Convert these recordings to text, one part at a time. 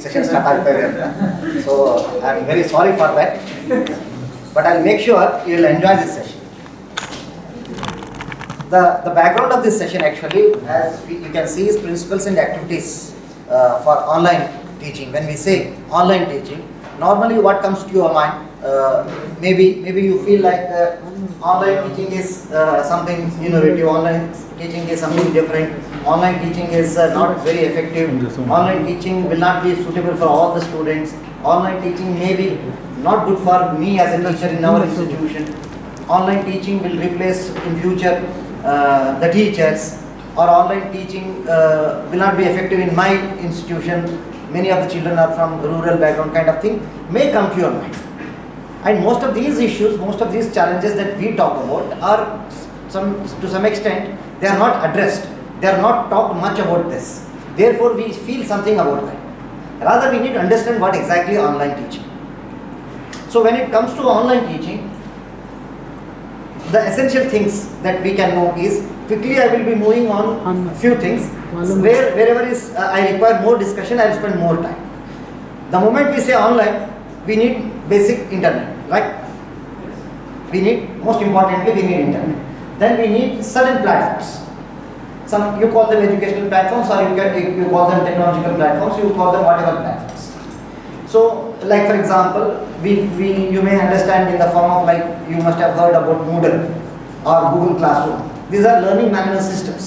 Session start ಆಗ್ತಾ ಇದೆ ಅಂತ. So I am very sorry for that, but I'll make sure you will enjoy this session. The background of this session actually, as you can see, is principles and activities for online teaching. When we say online teaching, normally what comes to your mind? Maybe you feel like online teaching is something innovative. Online teaching is something different. Online teaching is not very effective. Online teaching will not be suitable for all the students. Online teaching may be not good for me as a teacher in our institution. Online teaching will replace in future the teachers, or online teaching will not be effective in my institution. Many of the children are from rural background, kind of thing may come to your mind. And most of these issues, most of these challenges that we talk about are to some extent they are not addressed. They are not talked much about this. Therefore, we feel something about that. Rather, we need to understand what exactly online teaching. So, when it comes to online teaching, the essential things that we can know is, quickly I will be moving on a few things. Wherever is I require more discussion, I will spend more time. The moment we say online, we need basic internet, right? We need, most importantly, we need internet. Then we need certain platforms. Some you call them educational platforms, or you call them technological platforms. You call them whatever platforms. So, like for example, you may understand in the form of, like, you must have heard about Moodle or Google Classroom. These are learning management systems.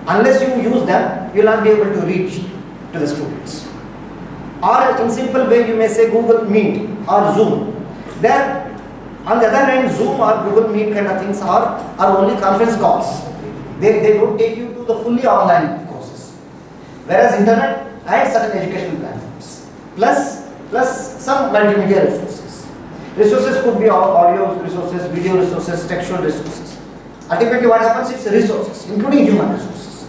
Unless you use them, you will not be able to reach to the students. Or in simple way, you may say Google Meet or Zoom. There, on the other hand, Zoom or Google Meet kind of things are only conference calls. They don't take you to the fully online courses. Whereas internet and certain educational platforms, plus some multimedia resources. Resources could be audio resources, video resources, textual resources. Ultimately, what happens? It's resources, including human resources.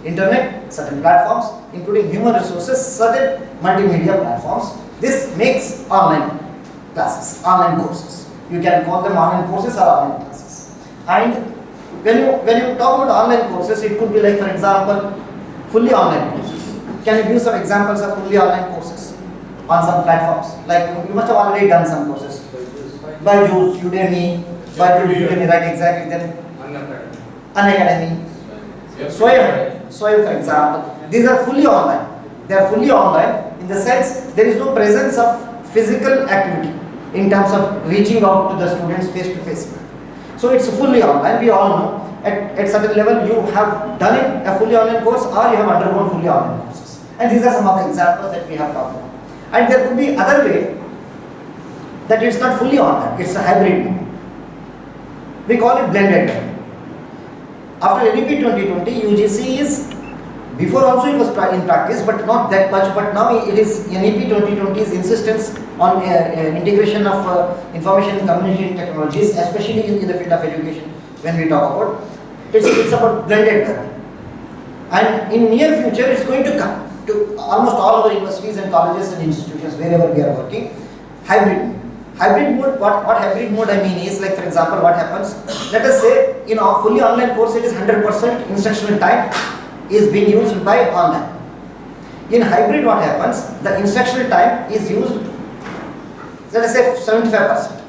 Internet, certain platforms, including human resources, certain multimedia platforms. This makes online classes, online courses. You can call them online courses or online classes. And when you talk about online courses, it could be like, for example, fully online courses. Can you give some examples of fully online courses on some platforms? Like, you must have already done some courses. UBUSS, Udemy, right, exactly. Then Unacademy, Swayam, for example. These are fully online. They are fully online in the sense there is no presence of physical activity in terms of reaching out to the students face to face. So it's fully online. We all know at certain level you have done it, a fully online course, or you have undergone fully online courses. And these are some of the examples that we have talked about. And there could be other way that it's not fully online, it's a hybrid mode. We call it blended mode. After NEP 2020, UGC is, before also it was in practice, but not that much, but now it is NEP 2020's insistence on integration of information and communication technologies, especially in the field of education. When we talk about, it's about blended learning. And in near future, it's going to come to almost all our universities and colleges and institutions, wherever we are working, hybrid mode. Hybrid mode, what hybrid mode I mean is, like for example, what happens, let us say in a fully online course, it is 100% instructional time is being used by online. In hybrid, what happens, the instructional time is used, let us say 75%,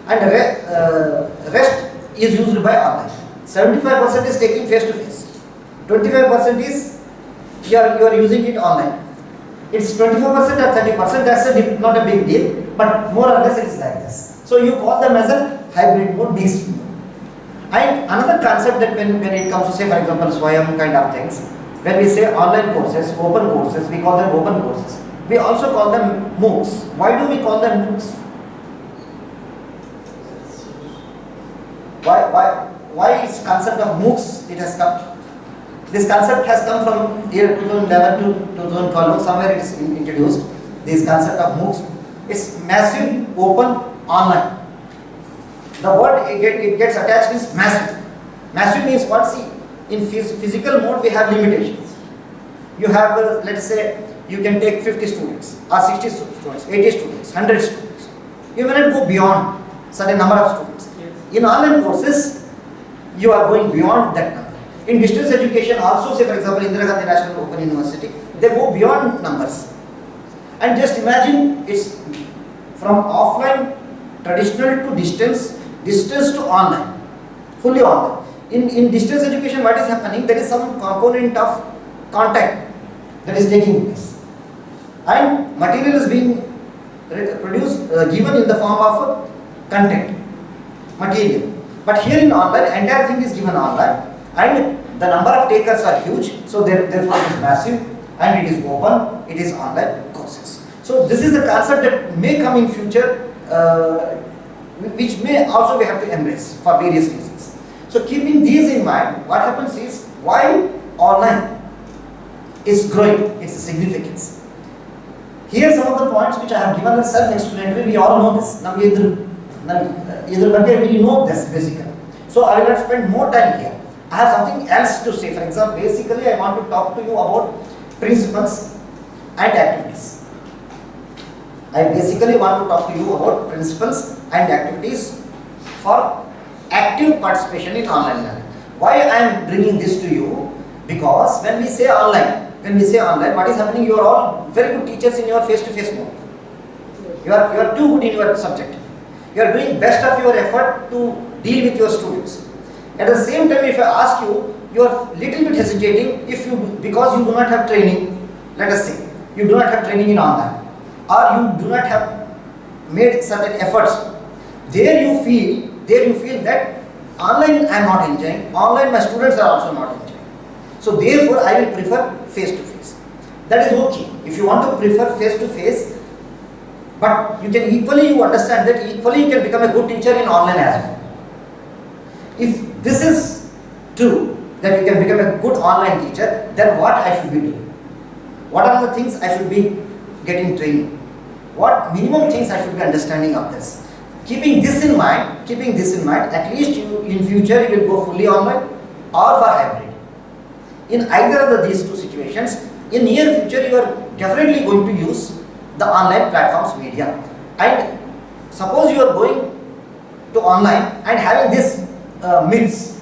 and rest is used by online. 75% is taking face to face, 25% is you are using it online. It's 25% or 30%, that's not a big deal, but more or less it is like this. So you call them as a hybrid mode, mixed mode. And another concept that when it comes to, say for example, Swayam kind of things, when we say online courses, open courses, we call them open courses. We also call them MOOCs. Why do we call them MOOCs? Why is concept of MOOCs it has come? This concept has come from year 2011 to 2012, somewhere it is introduced. This concept of MOOCs, it's massive, open, online. The word it gets attached is massive. Massive means what? See, in physical mode we have limitations. You have, let's say, you can take 50 students, or 60 students, 80 students, 100 students. You may not go beyond certain number of students. In online courses, you are going beyond that number. In distance education also, say for example, Indira Gandhi National Open University, they go beyond numbers. And just imagine it's from offline, traditional to distance, distance to online, fully online. In distance education, what is happening? There is some component of contact that is taking place. And material is being produced, given in the form of content, material. But here in online, entire thing is given online, and the number of takers are huge, so therefore it is massive, and it is open, it is online courses. So this is a concept that may come in future, which may also we have to embrace for various reasons. So keeping these in mind, what happens is, while online is growing its significance, here are some of the points which I have given as self-explanatory. We all know this. Now we know this basically. So I will not spend more time here. I have something else to say. For example, basically I want to talk to you about principles and activities. I basically want to talk to you about principles and activities for active participation in online learning. Why I am bringing this to you? Because when we say online, what is happening? You are all very good teachers in your face-to-face mode. You are too good in your subject. You are doing best of your effort to deal with your students. At the same time, if I ask you, you are little bit hesitating because you do not have training. Let us say you do not have training in online, or you do not have made certain efforts. There you feel that online I am not enjoying. Online my students are also not enjoying. So therefore, I will prefer face-to-face. That is okay. If you want to prefer face-to-face, but you understand that equally you can become a good teacher in online as well. If this is true, that you can become a good online teacher, then what I should be doing? What are the things I should be getting training? What minimum things I should be understanding of this? Keeping this in mind, at least in future you will go fully online or for hybrid. In either of these two situations, in near future you are definitely going to use the online platforms media. And suppose you are going to online and having this myths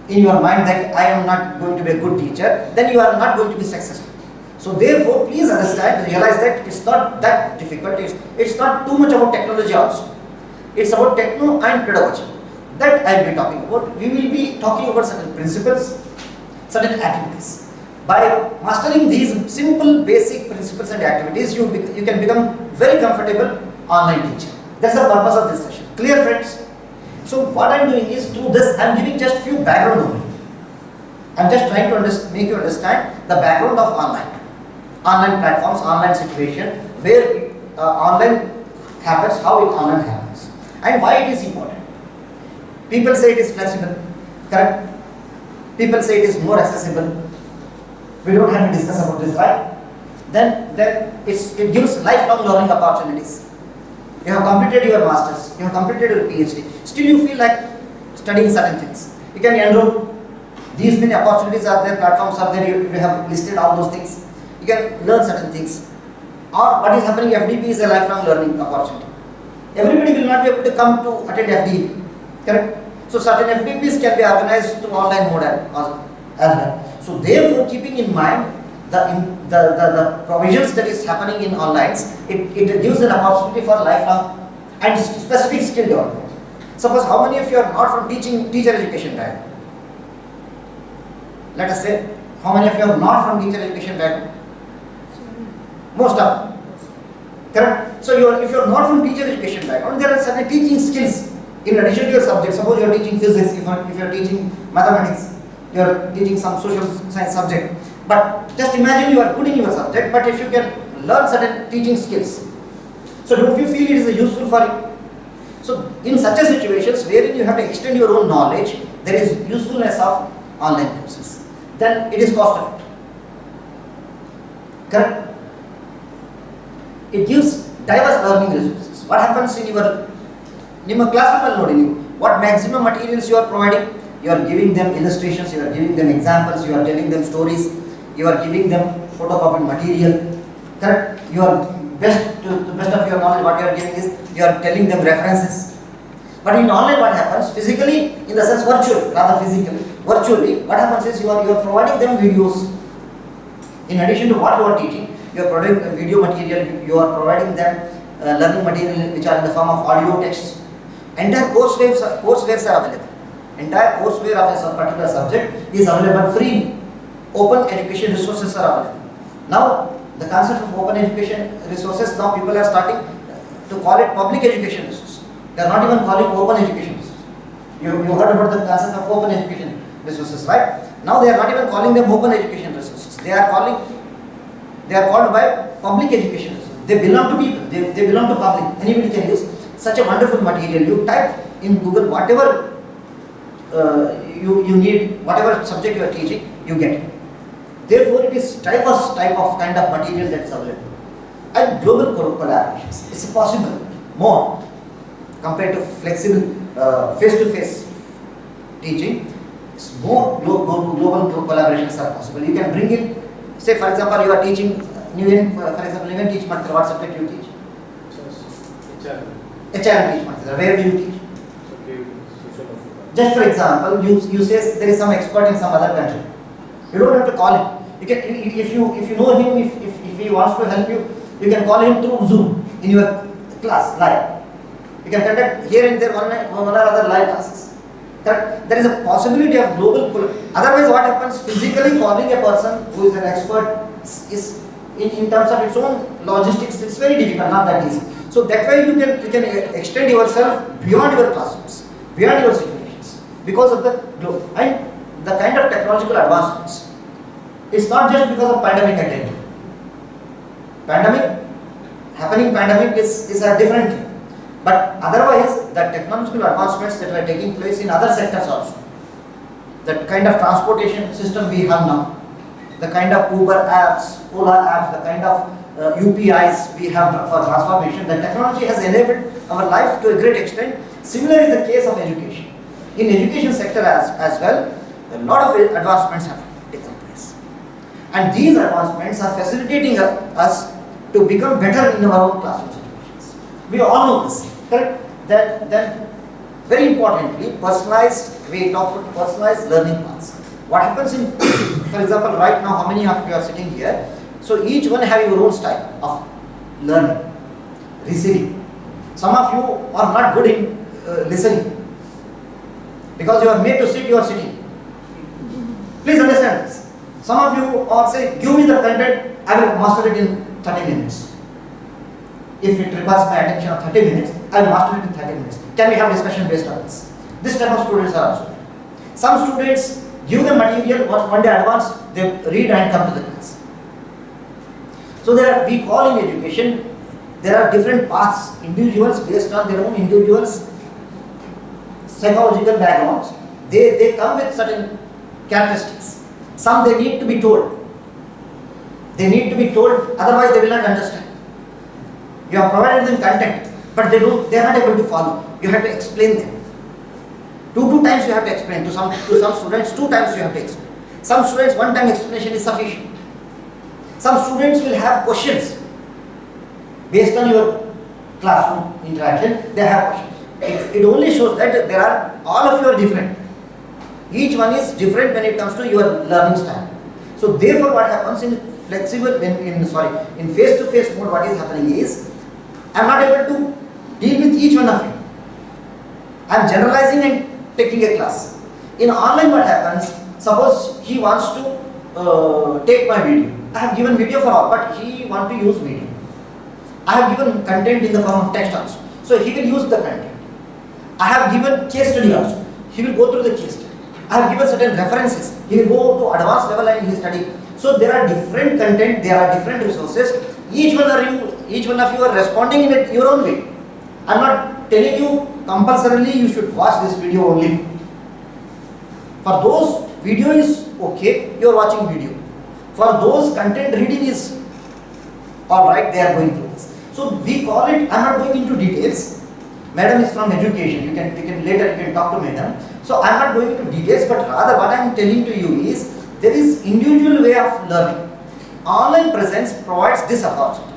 in your mind that I am not going to be a good teacher, then you are not going to be successful. So therefore, please understand, realize that it's not that difficult. It's not too much about technology also. It's about techno and pedagogy. That I will be talking about. We will be talking about certain principles, certain activities. By mastering these simple basic principles and activities, you can become very comfortable online teacher. That's the purpose of this session. Clear, friends? So what I am doing is, through this I am giving just few background only. I am just trying to make you understand the background of online platforms, online situation, where online happens, how it online happens, and why it is important. People say it is flexible, correct? People say it is more accessible. We don't have to discuss about this, right? Then it gives lifelong learning opportunities. You have completed your masters, you have completed your PhD, still you feel like studying certain things. You can enroll. These many opportunities are there, platforms are there, you have listed all those things. You can learn certain things. Or what is happening, FDP is a lifelong learning opportunity. Everybody will not be able to come to attend FDP, correct? So certain FDPs can be organized to online mode as well. So therefore, keeping in mind the provisions that is happening in online, it gives an opportunity for lifelong and specific skill development. Suppose how many of you are not from teacher education background? Let us say, how many of you are not from teacher education background? Most of them. Correct? So if you are not from teacher education background, there are certain teaching skills in addition to your subject. Suppose you are teaching physics, if you are teaching mathematics, you are teaching some social science subject. But just imagine you are good in your subject, but if you can learn certain teaching skills, so don't you feel it is useful for you? So in such a situations wherein you have to extend your own knowledge, there is usefulness of online courses. Then it is cost effective. Correct? It gives diverse learning resources. What happens in your class learning? What maximum materials you are providing? You are giving them illustrations, you are giving them examples, you are telling them stories, you are giving them photocopied material. Correct? You are to the best of your knowledge, what you are giving is, you are telling them references. But in online, what happens? Physically, in the sense virtually, rather physically, virtually, what happens is you are providing them videos. In addition to what you are teaching, you are providing video material, you are providing them learning material which are in the form of audio, text. Entire courseware are available. Entire courseware of a particular subject is available free. Open education resources are available. Now, the concept of open education resources, now people are starting to call it public education resources. They are not even calling open education resources. You heard about the concept of open education resources, right? Now they are not even calling them open education resources. They are called by public education resources. They belong to people. They belong to public. Anybody can use such a wonderful material. You type in Google whatever you need, whatever subject you are teaching, you get it. Therefore, it is diverse type of kind of material that is available. And global collaborations. It's possible more compared to flexible face-to-face teaching. More global collaborations are possible. You can bring in, say for example, you are teaching, for example, you can teach material. What subject you teach? HR teach material. Where do you teach? Just for example, you say there is some expert in some other country. You don't have to call him. You can, if you know him, if he wants to help you, you can call him through Zoom in your class live. You can conduct here and there one or other live classes. There is a possibility of global. Otherwise, what happens? Physically calling a person who is an expert is in terms of its own logistics. It's very difficult, not that easy. So that way you can extend yourself beyond your classrooms, beyond your situations, because of the globe and the kind of technological advancements. It's not just because of pandemic identity. Pandemic is a different thing. But otherwise, the technological advancements that are taking place in other sectors also, the kind of transportation system we have now, the kind of Uber apps, Ola apps, the kind of UPIs we have for transformation, the technology has enabled our life to a great extent. Similar is the case of education. In education sector as well, a lot of advancements have taken place. And these advancements are facilitating us to become better in our own classroom situations. We all know this, correct? Then very importantly, we talk about personalized learning paths. What happens in, for example, right now, how many of you are sitting here? So each one have your own style of learning, receiving. Some of you are not good in listening. Because you are made to sit, you are sitting. Please understand this. Some of you are saying, give me the content, I will master it in 30 minutes. If it requires my attention of 30 minutes, I will master it in 30 minutes. Can we have discussion based on this? This type of students are also. Some students give the material, one day advance, they read and come to the class. So we call in education, there are different paths, individuals based on their own individuals' psychological backgrounds. They come with certain characteristics. Some they need to be told. They need to be told, otherwise they will not understand. You have provided them content, but they are not able to follow. You have to explain them. Two times you have to explain. To some students, 2 times you have to explain. Some students, 1 time explanation is sufficient. Some students will have questions. Based on your classroom interaction, they have questions. It only shows that all of you are different. Each one is different when it comes to your learning style. So therefore what happens in flexible, in face-to-face mode, what is happening is, I am not able to deal with each one of you. I am generalizing and taking a class. In online what happens, suppose he wants to take my video. I have given video for all, but he wants to use video. I have given content in the form of text also. So he will use the content. I have given case study also. He will go through the case study. I have given certain references. He will go to advanced level and he will study. So there are different content, there are different resources. Each one of you are responding in your own way. I am not telling you compulsorily you should watch this video only. For those, video is okay, you are watching video. For those, content reading is alright, they are going through this. So we call it, I am not going into details. Madam is from education, you can later talk to madam. So I am not going into details, but rather what I am telling to you is, there is individual way of learning. Online presence provides this opportunity.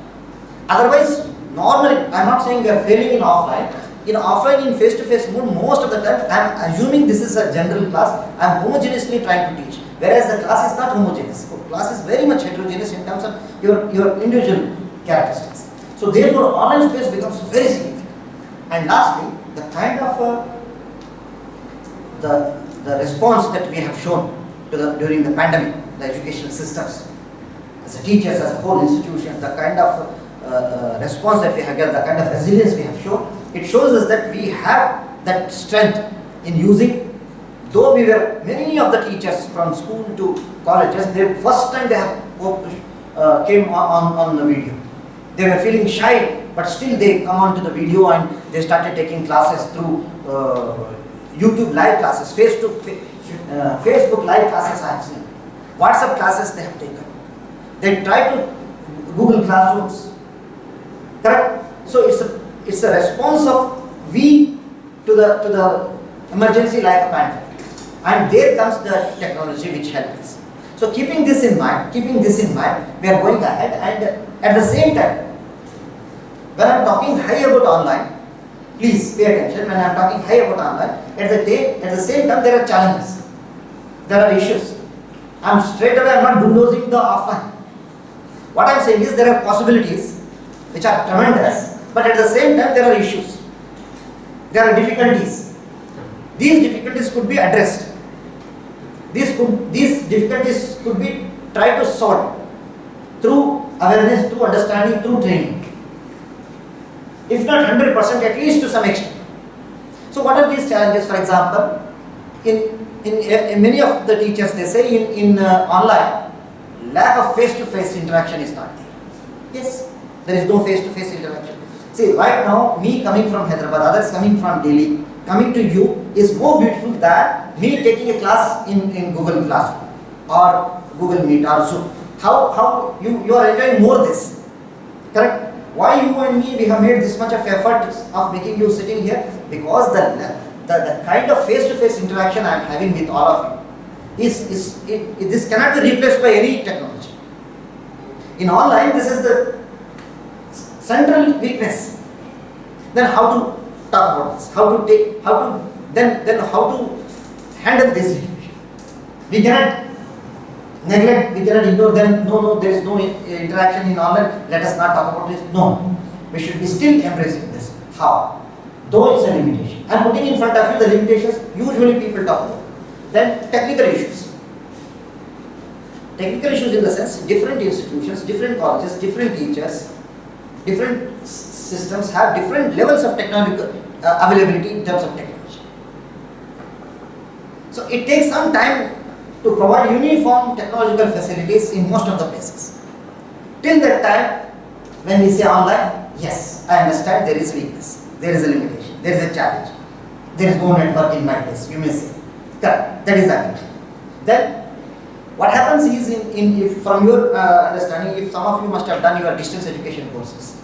Otherwise, normally, I am not saying we are failing in offline, in offline, in face-to-face mode, most of the time I am assuming this is a general class, I am homogeneously trying to teach. Whereas the class is not homogeneous. So class is very much heterogeneous in terms of your individual characteristics. So therefore, online space becomes very significant. And lastly, the kind of the response that we have shown to during the pandemic, the educational systems, as a teachers, as a whole institution, the kind of response that we have got, the kind of resilience we have shown, it shows us that we have that strength in using. Though we were, many of the teachers from school to colleges, the first time they have came on the video. They were feeling shy, but still they come onto the video and they started taking classes through YouTube live classes, Facebook live classes I have seen. WhatsApp classes they have taken. They try to Google Classrooms. Correct? So it's a response of we to the emergency like a pandemic. And there comes the technology which helps us. So keeping this in mind, we are going ahead, and at the same time, when I am talking high about online, please pay attention, when I am talking high about online, at the same time there are challenges, there are issues. I am not bulldozing the offline. What I am saying is there are possibilities which are tremendous, but at the same time there are issues. There are difficulties. These difficulties could be addressed. These difficulties could be tried to solve through awareness, through understanding, through training. If not 100%, at least to some extent. So what are these challenges? For example, in many of the teachers, they say in online, lack of face-to-face interaction is not there. Yes, there is no face-to-face interaction. See, right now, me coming from Hyderabad, others coming from Delhi, coming to you is more beautiful than me taking a class in Google Classroom or Google Meet or Zoom. How you are enjoying more this, correct? Why you and me, we have made this much of effort of making you sitting here? Because the kind of face-to-face interaction I am having with all of you this cannot be replaced by any technology. In online, this is the central weakness. Then how to talk about this? How to handle this situation? We cannot neglect, we cannot ignore them. No, there is no interaction in online. Let us not talk about this. No, we should be still embracing this. How? Though it's a limitation. I am putting in front of you the limitations usually people talk about. Then technical issues. Technical issues in the sense different institutions, different colleges, different teachers, different systems have different levels of technological availability in terms of technology. So it takes some time to provide uniform technological facilities in most of the places. Till that time, when we say online, yes, I understand there is weakness, there is a limitation, there is a challenge, there is no network in my place, you may say. Correct, that is accurate. Then, what happens is, if from your understanding, if some of you must have done your distance education courses,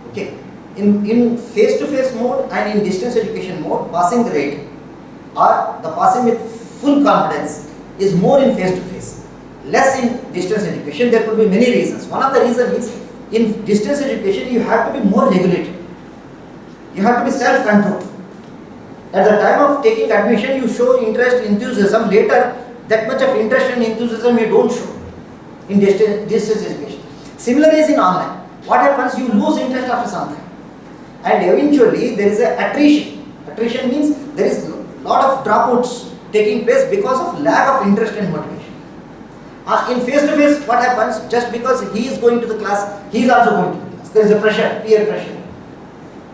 okay, in face-to-face mode and in distance education mode, passing rate or the passing with full confidence is more in face-to-face, less in distance education. There could be many reasons. One of the reasons is, in distance education, you have to be more regulated. You have to be self-controlled. At the time of taking admission, you show interest, enthusiasm. Later, that much of interest and enthusiasm you don't show in distance education. Similar is in online. What happens? You lose interest after some time. And eventually, there is an attrition. Attrition means there is a lot of dropouts taking place because of lack of interest and motivation. In face-to-face, what happens? Just because he is going to the class, he is also going to the class. There is a pressure, peer pressure.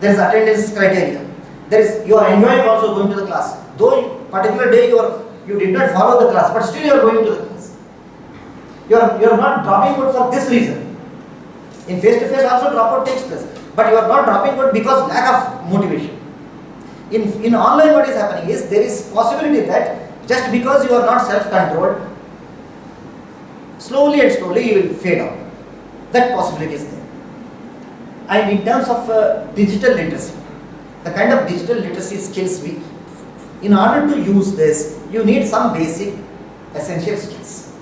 There is attendance criteria. You are enjoying also going to the class. Though particular day you did not follow the class, but still you are going to the class. You are not dropping out for this reason. In face-to-face also dropout takes place, but you are not dropping out because lack of motivation. In online, what is happening is there is possibility that just because you are not self-controlled, slowly and slowly you will fade out. That possibility is there. And in terms of digital literacy, the kind of digital literacy skills in order to use this, you need some basic essential skills.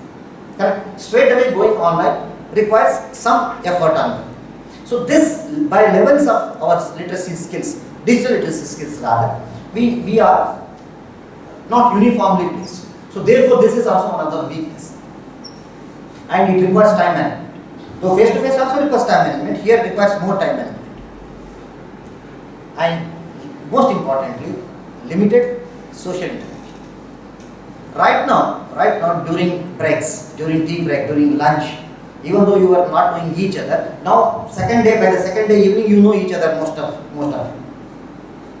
Correct? Straight away going online requires some effort on it. So this, by levels of our literacy skills, digital literacy skills rather, we are not uniformly placed. So therefore this is also another weakness. And it requires time management. Though face-to-face also requires time management, here it requires more time management. And most importantly, limited social interaction. Right now during breaks, during tea break, during lunch, even though you are not knowing each other, now by the second day evening you know each other most of you.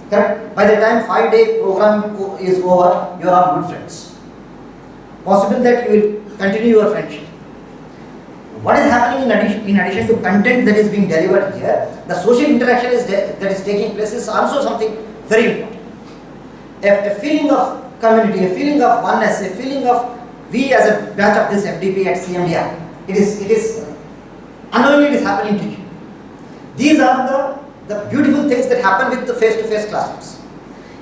Correct? By the time 5-day program is over, you are all good friends. Possible that you will continue your friendship. What is happening in addition to content that is being delivered here, the social interaction that is taking place is also something very important. A feeling of community, a feeling of oneness, a feeling of we as a batch of this FDP at CMDR, it is unknowingly it is happening to you. These are the beautiful things that happen with the face-to-face classrooms.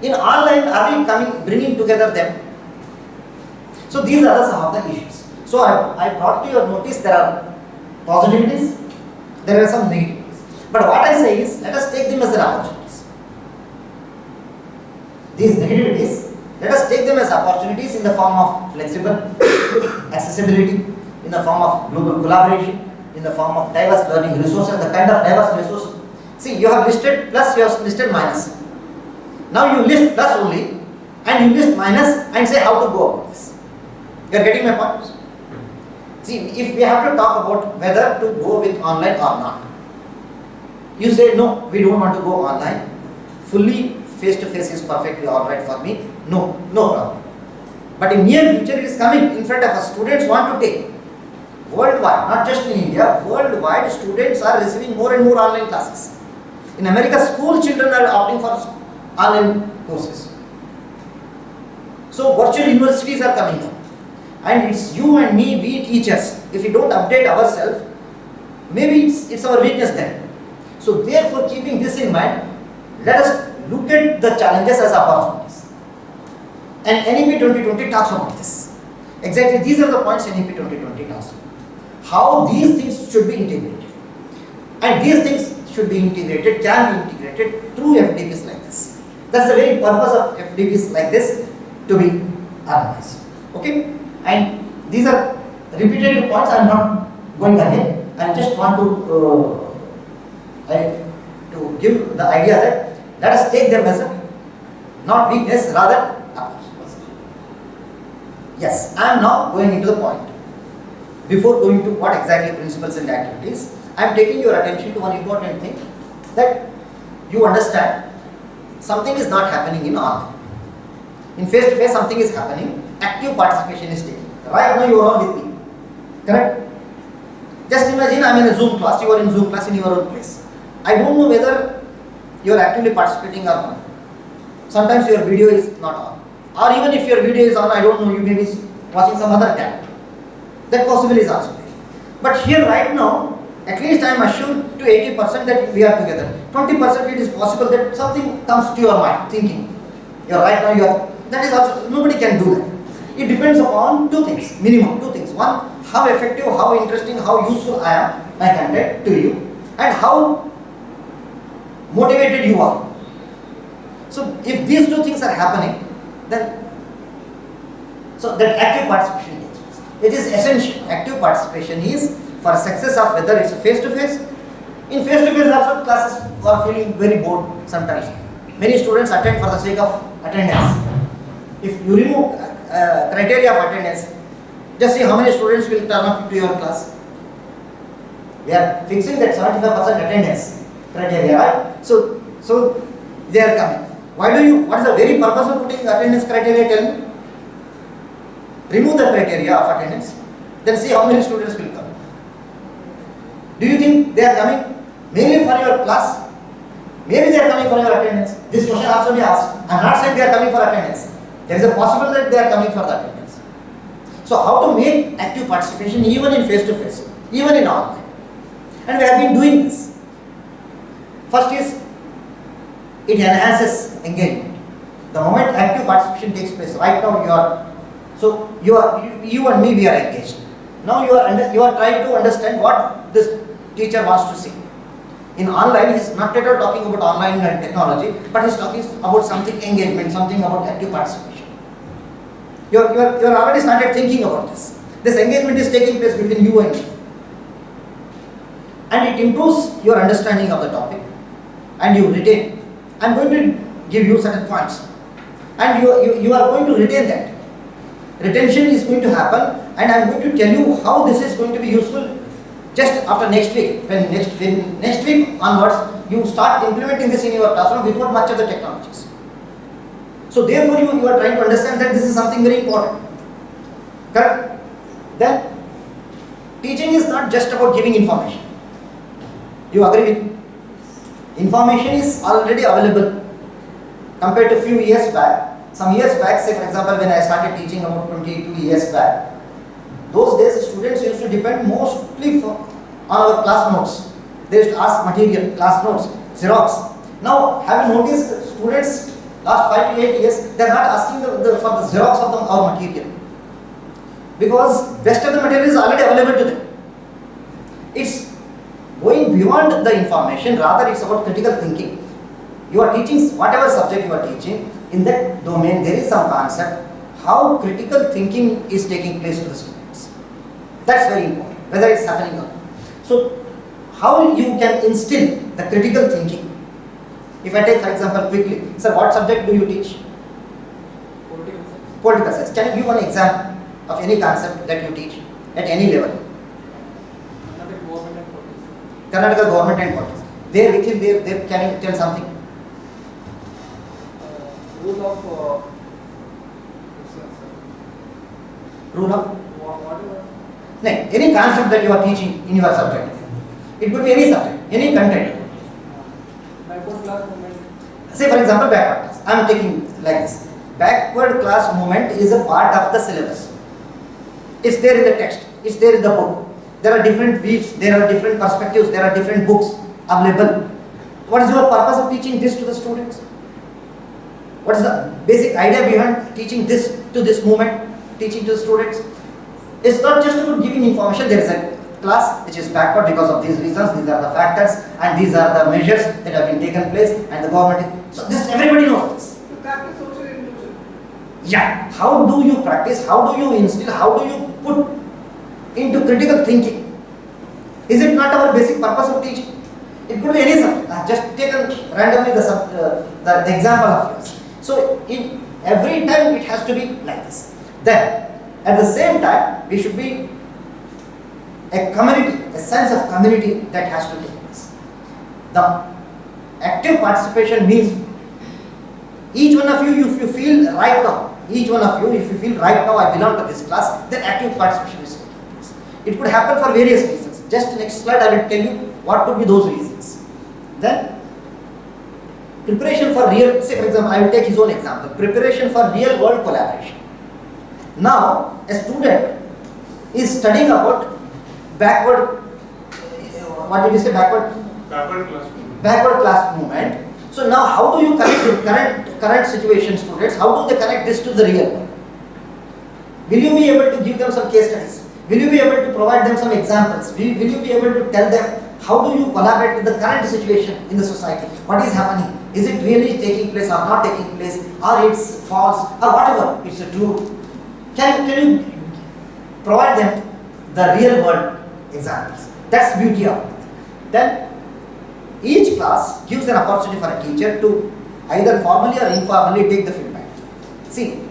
In online, are we bringing together them? So these are some of the issues. So I brought to your notice there are positivities, there are some negativities. But what I say is, let us take them as opportunities. These negativities, let us take them as opportunities in the form of flexible accessibility, in the form of global collaboration, in the form of diverse learning resources, the kind of diverse resources. See, you have listed plus, you have listed minus. Now you list plus only and you list minus and say how to go about this. You are getting my point? See, if we have to talk about whether to go with online or not, you say no, we don't want to go online. Fully face-to-face is perfectly alright for me. No problem. But in near future it is coming in front of us. Students want to take. Worldwide, not just in India, worldwide students are receiving more and more online classes. In America, school children are opting for online courses. So virtual universities are coming up. And it's you and me, we teachers. If we don't update ourselves, maybe it's our weakness then. So therefore, keeping this in mind, let us look at the challenges as opportunities. And NEP 2020 talks about this. Exactly, these are the points NEP 2020 talks about. How these things should be integrated. And these things should be integrated, can be integrated through FDPs like this. That's the very purpose of FDPs like this, to be organized. Okay? And these are repetitive points. I am not going ahead. I just want to give the idea that let us take them as a not weakness, rather opportunity. Yes, I am now going into the point. Before going to what exactly principles and activities, I am taking your attention to one important thing, that you understand something is not happening in online. In face-to-face something is happening, active participation is taking. Right now you are all with me, correct? Just imagine I am in a Zoom class, you are in Zoom class in your own place. I don't know whether you are actively participating or not. Sometimes your video is not on. Or even if your video is on, I don't know, you may be watching some other tab. That possibility is also there. But here right now, at least I am assured to 80% that we are together. 20% it is possible that something comes to your mind, thinking. You are right now, that is also, nobody can do that. It depends upon two things, minimum two things. One, how effective, how interesting, how useful I am, my content to you, and how motivated you are. So if these two things are happening, then so that active participation takes place. It is essential. Active participation is for success of whether it's a face-to-face. In face-to-face also classes are feeling very bored sometimes. Many students attend for the sake of attendance. If you remove criteria of attendance, just see how many students will turn up to your class. We are fixing that 75% attendance criteria, right? So they are coming. What is the very purpose of putting attendance criteria? Tell me. Remove the criteria of attendance, then see how many students will come. Do you think they are coming mainly for your class? Maybe they are coming for your attendance. This question also be asked. I am not saying they are coming for attendance. There is a possibility that they are coming for the attendance. So how to make active participation even in face-to-face, even in online. And we have been doing this. First is, it enhances engagement. The moment active participation takes place, right now you and me, we are engaged. Now you are trying to understand what this teacher wants to say. In online, he is not at all talking about online and technology, but he is talking about something engagement, something about active participation. You are already started thinking about this. This engagement is taking place between you and me. And it improves your understanding of the topic and you retain. I am going to give you certain points and you are going to retain that. Retention is going to happen and I am going to tell you how this is going to be useful just after next week. When next week onwards you start implementing this in your classroom without much of the technologies. So therefore you are trying to understand that this is something very important. Correct? Then teaching is not just about giving information. You agree with me? Information is already available compared to few years back. Some years back, say for example when I started teaching about 22 years back, those days students used to depend mostly on our class notes. They used to ask material, class notes, Xerox. Now have you noticed students last 5 to 8 years, they are not asking for the Xerox of our material. Because best of the material is already available to them. It's going beyond the information, rather it's about critical thinking. You are teaching whatever subject you are teaching, in that domain there is some concept, how critical thinking is taking place to the students. That's very important, whether it's happening or not. So, how you can instill the critical thinking? If I take for example quickly, sir, what subject do you teach? Political science. Political science. Can you give one example of any concept that you teach at any level? Karnataka government and politics. Where within there can you tell something? Rule of Rule of? whatever. No, any concept that you are teaching in your subject. It could be any subject, any content. Backward class movement. Say for example backward class. I am taking like this. Backward class movement is a part of the syllabus. It's there in the text. It's there in the book. There are different views, there are different perspectives, there are different books available. What is your purpose of teaching this to the students? What is the basic idea behind teaching this to this movement, teaching to the students? It's not just about giving information. There is a class which is backward because of these reasons, these are the factors and these are the measures that have been taken place and the government. So this everybody knows this. To practice social inclusion. Yeah, how do you practice, how do you instill, how do you put into critical thinking? Is it not our basic purpose of teaching? It could be any subject. I just taken randomly the example of yours. So in every time it has to be like this. Then at the same time we should be a community, a sense of community that has to take place. The active participation means each one of you, if you feel right now, each one of you, if you feel right now I belong to this class, then active participation is taking place. It could happen for various reasons. Just next slide I will tell you what could be those reasons. Then preparation for real, say for example I will take his own example, preparation for real world collaboration. Now a student is studying about backward, what did you say, backward class movement. So now how do you connect the current situation students, how do they connect this to the real world? Will you be able to give them some case studies? Will you be able to provide them some examples? Will you be able to tell them how do you collaborate with the current situation in the society? What is happening? Is it really taking place or not taking place? Or it's false or whatever, it's true? Can you provide them the real world examples? That's the beauty of it. Then each class gives an opportunity for a teacher to either formally or informally take the feedback. See,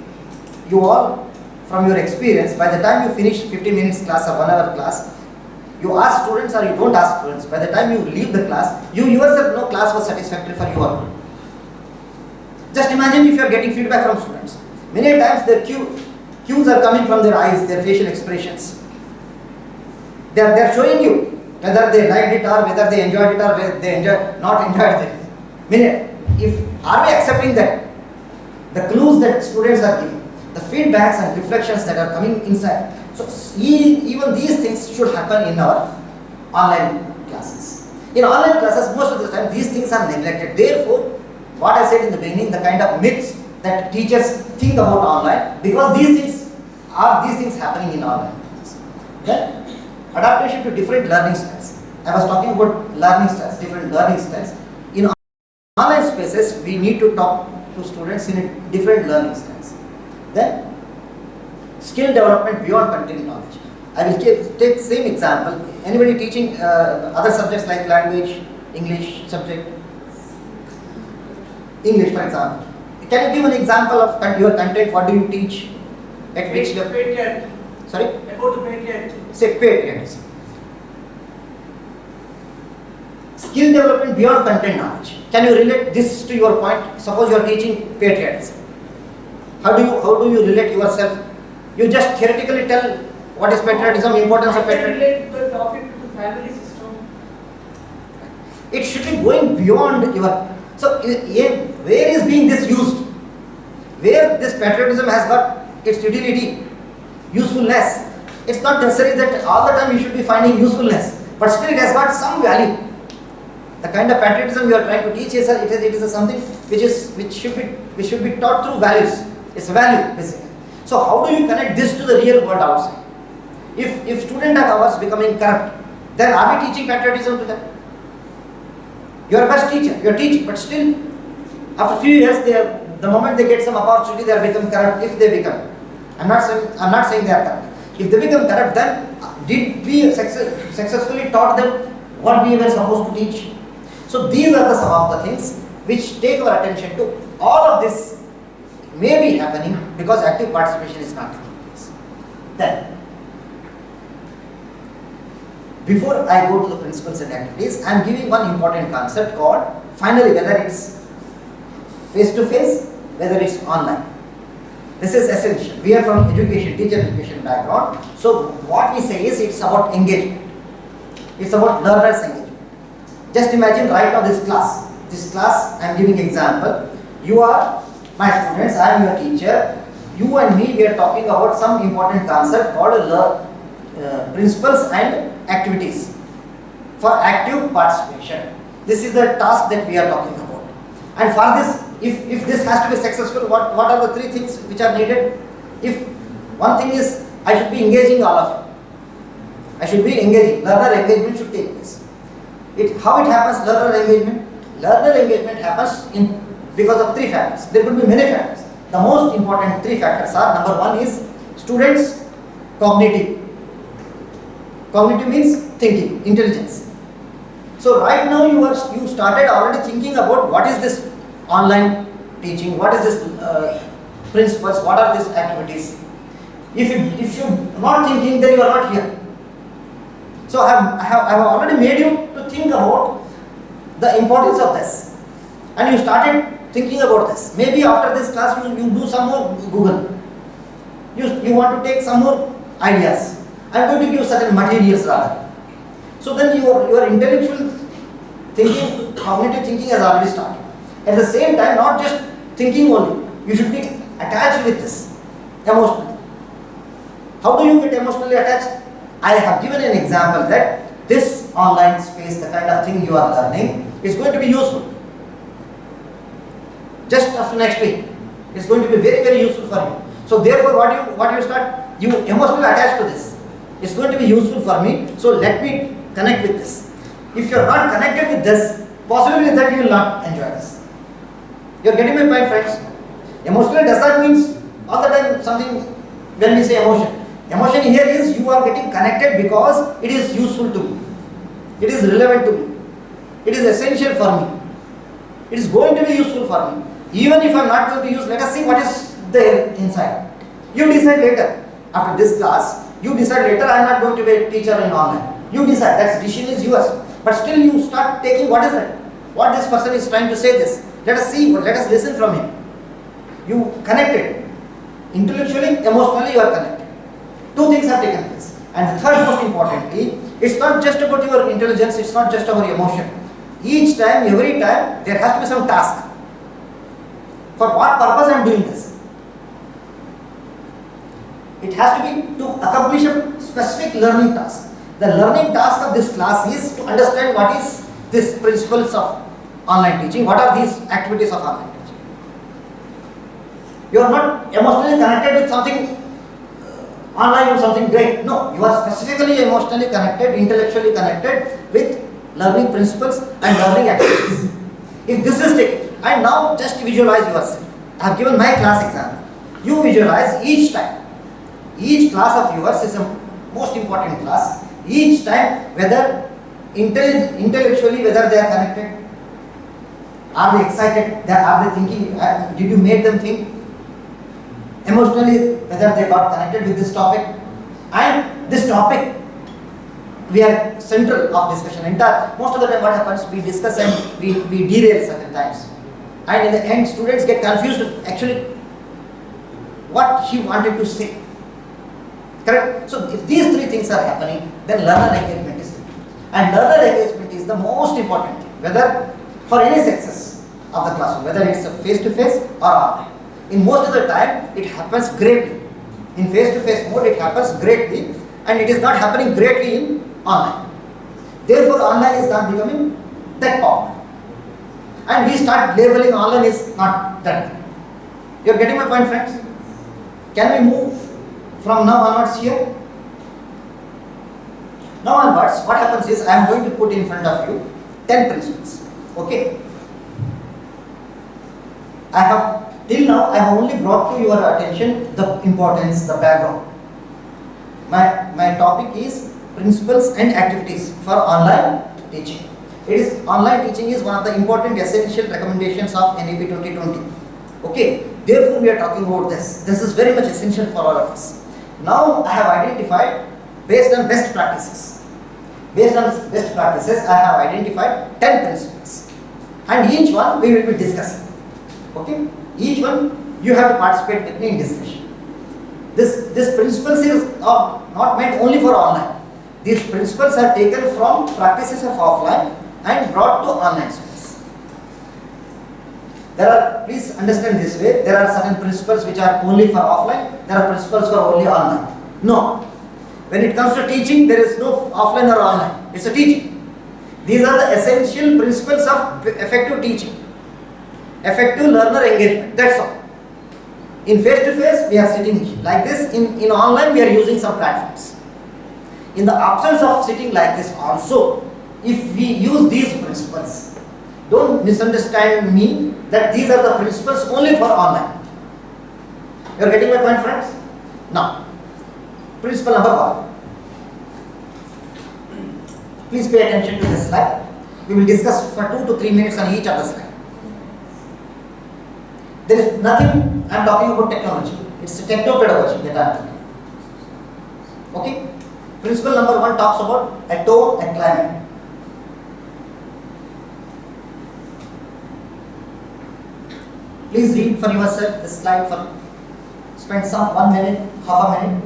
you all from your experience, by the time you finish 50 minutes class or 1 hour class, you ask students or you don't ask students. By the time you leave the class, you yourself know class was satisfactory for you or not. Just imagine if you are getting feedback from students. Many times their cues are coming from their eyes, their facial expressions. They are showing you whether they liked it or whether they enjoyed it or whether they not enjoyed it. Are we accepting that? The clues that students are giving, the feedbacks and reflections that are coming inside. So even these things should happen in our online classes. In online classes, most of the time these things are neglected. Therefore, what I said in the beginning, the kind of myths that teachers think about online, because these things happening in online classes. Then adaptation to different learning styles. I was talking about learning styles, different learning styles. In online spaces, we need to talk to students in different learning styles. Then, skill development beyond content knowledge. I will take same example. Anybody teaching other subjects like language, English subject? English, for example. Can you give an example of your content? What do you teach? At which level? Patriot. Sorry? About the patriot. Say patriotism. Skill development beyond content knowledge. Can you relate this to your point? Suppose you are teaching patriotism. How do you relate yourself? You just theoretically tell what is patriotism, importance of I can patriotism. relate the topic to the family system. It should be going beyond your. So, where is being this used? Where this patriotism has got its utility, usefulness. It's not necessary that all the time you should be finding usefulness, but still it has got some value. The kind of patriotism you are trying to teach is it is something which should be taught through values. It's a value basically. So how do you connect this to the real world outside? If students are ours becoming corrupt, then are we teaching patriotism to them? You are a best teacher, you are teaching, but still after a few years the moment they get some opportunity they are become corrupt. If they become, I'm not saying they are corrupt. If they become corrupt, then did we successfully taught them what we were supposed to teach? So these are some of the things which take our attention to. All of this may be happening because active participation is not taking place. Then, before I go to the principles and activities, I am giving one important concept called, finally, whether it's face to face, whether it's online. This is essential. We are from teacher education background. So what we say is it's about engagement. It's about learners engagement. Just imagine right now this class I am giving example. You are my students, I am your teacher. You and me, we are talking about some important concept called principles and activities for active participation. This is the task that we are talking about. And for this, if this has to be successful, what are the three things which are needed? If one thing is, I should be engaging all of you. I should be engaging. Learner engagement should take place. How it happens, learner engagement? Learner engagement happens because of three factors. There could be many factors. The most important three factors are, number one is students' cognitive. Cognitive means thinking, intelligence. So right now you started already thinking about what is this online teaching, what is this principles, what are these activities. If you are not thinking, then you are not here. So I have already made you to think about the importance of this, and you started thinking about this. Maybe after this class you do some more Google. You want to take some more ideas. I am going to give certain materials rather. So then your intellectual thinking, cognitive thinking has already started. At the same time, not just thinking only, you should be attached with this emotionally. How do you get emotionally attached? I have given an example that this online space, the kind of thing you are learning, is going to be useful. Just after next week, it's going to be very, very useful for you. So therefore, what you start, you emotionally attach to this. It's going to be useful for me, so let me connect with this. If you are not connected with this, possibly that you will not enjoy this. You are getting my point, friends? Emotionally does not mean all the time something when we say emotion. Emotion here is you are getting connected because it is useful to me. It is relevant to me. It is essential for me. It is going to be useful for me. Even if I am not going to use, let us see what is there inside. You decide later. After this class, you decide later I am not going to be a teacher in online. You decide, that decision is yours. But still you start taking what is it? What this person is trying to say this. Let us see, let us listen from him. You connected. Intellectually, emotionally you are connected. Two things have taken place. And the third most importantly, it's not just about your intelligence, it's not just about your emotion. Each time, every time, there has to be some task. For what purpose I am doing this? It has to be to accomplish a specific learning task. The learning task of this class is to understand what is this principles of online teaching, what are these activities of online teaching. You are not emotionally connected with something online is something great. No, you are specifically emotionally connected, intellectually connected with learning principles and learning activities. If this is taken, and now just visualize yourself. I have given my class example. You visualize each time. Each class of yours is a most important class. Each time, whether intellectually, whether they are connected, are they excited, are they thinking, did you make them think? Emotionally, whether they got connected with this topic, and this topic we are central of discussion. Most of the time what happens, we discuss and we derail certain times, and in the end students get confused actually what he wanted to say. Correct? So if these three things are happening, then learner engagement is, and learner engagement is the most important thing, whether for any success of the classroom, whether it's a face-to-face or online. In most of the time, it happens greatly. In face-to-face mode, it happens greatly, and it is not happening greatly in online. Therefore, online is not becoming that popular. And we start labeling online is not that. You are getting my point, friends? Can we move from now onwards here? Now onwards, what happens is, I am going to put in front of you 10 principles. Okay? Till now, I have only brought to your attention the importance, the background. My topic is principles and activities for online teaching. Online teaching is one of the important essential recommendations of NEP 2020. Okay, therefore we are talking about this. This is very much essential for all of us. Now I have identified, based on best practices. Based on best practices, I have identified 10 principles. And each one we will be discussing. Okay, each one you have to participate with me in discussion. This principles is not meant only for online. These principles are taken from practices of offline and brought to online space. Please understand this way, there are certain principles which are only for offline, there are principles for only online. No. When it comes to teaching, there is no offline or online. It's a teaching. These are the essential principles of effective teaching. Effective learner engagement, that's all. In face-to-face, we are sitting like this. In online, we are using some platforms. In the absence of sitting like this also, if we use these principles, don't misunderstand me that these are the principles only for online. You are getting my point, friends? Now, principle number 1. Please pay attention to this slide. We will discuss for 2 to 3 minutes on each of the slide. There is nothing, I am talking about technology. It's techno-pedagogy that I am talking. Okay? Principle number 1 talks about a tone and climate. Please read for yourself this slide for spend some 1 minute, half a minute.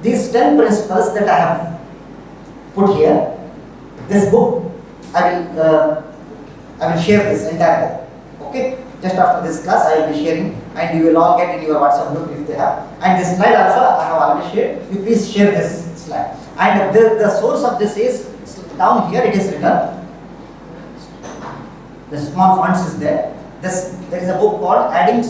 These 10 principles that I have put here, this book, I will share this entire book. Okay? Just after this class, I will be sharing, and you will all get in your WhatsApp group if they have. And this slide also I have already shared. You please share this slide. And the source of this is down here. It is written. The small fonts is there. There is a book called Adding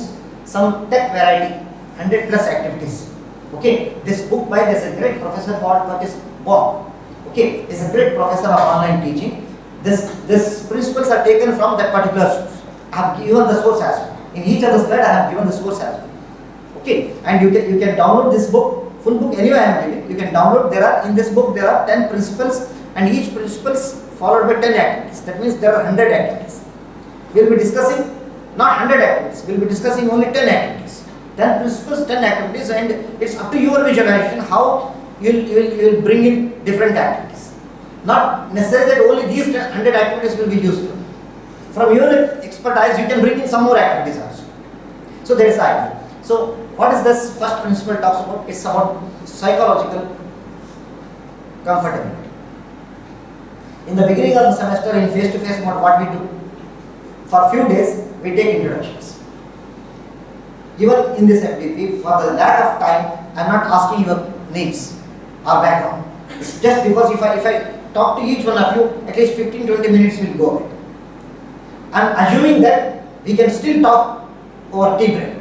Some Tech Variety, 100 Plus Activities. Okay, this book by there's a great professor called Curtis Bob. Okay, is a great professor of online teaching. This principles are taken from that particular source. I have given the source as well. In each of the slide, I have given the source as well. Okay, and you can download this book, full book anyway I am giving. You can download. In this book there are 10 principles, and each principles followed by 10 activities. That means there are 100 activities. We will be discussing not 100 activities. We will be discussing only 10 activities. 10 principles, 10 activities, and it's up to your visualization how you will bring in different activities. Not necessarily that only these 100 activities will be useful. From your expertise, you can bring in some more activities also. So that is the idea. So what is this first principle talks about? It's about psychological comfortability. In the beginning of the semester in face-to-face mode, what we do? For a few days, we take introductions. Even in this FDP, for the lack of time, I am not asking your names or background. It's just because if I talk to each one of you, at least 15-20 minutes will go away. I am assuming that we can still talk over tea break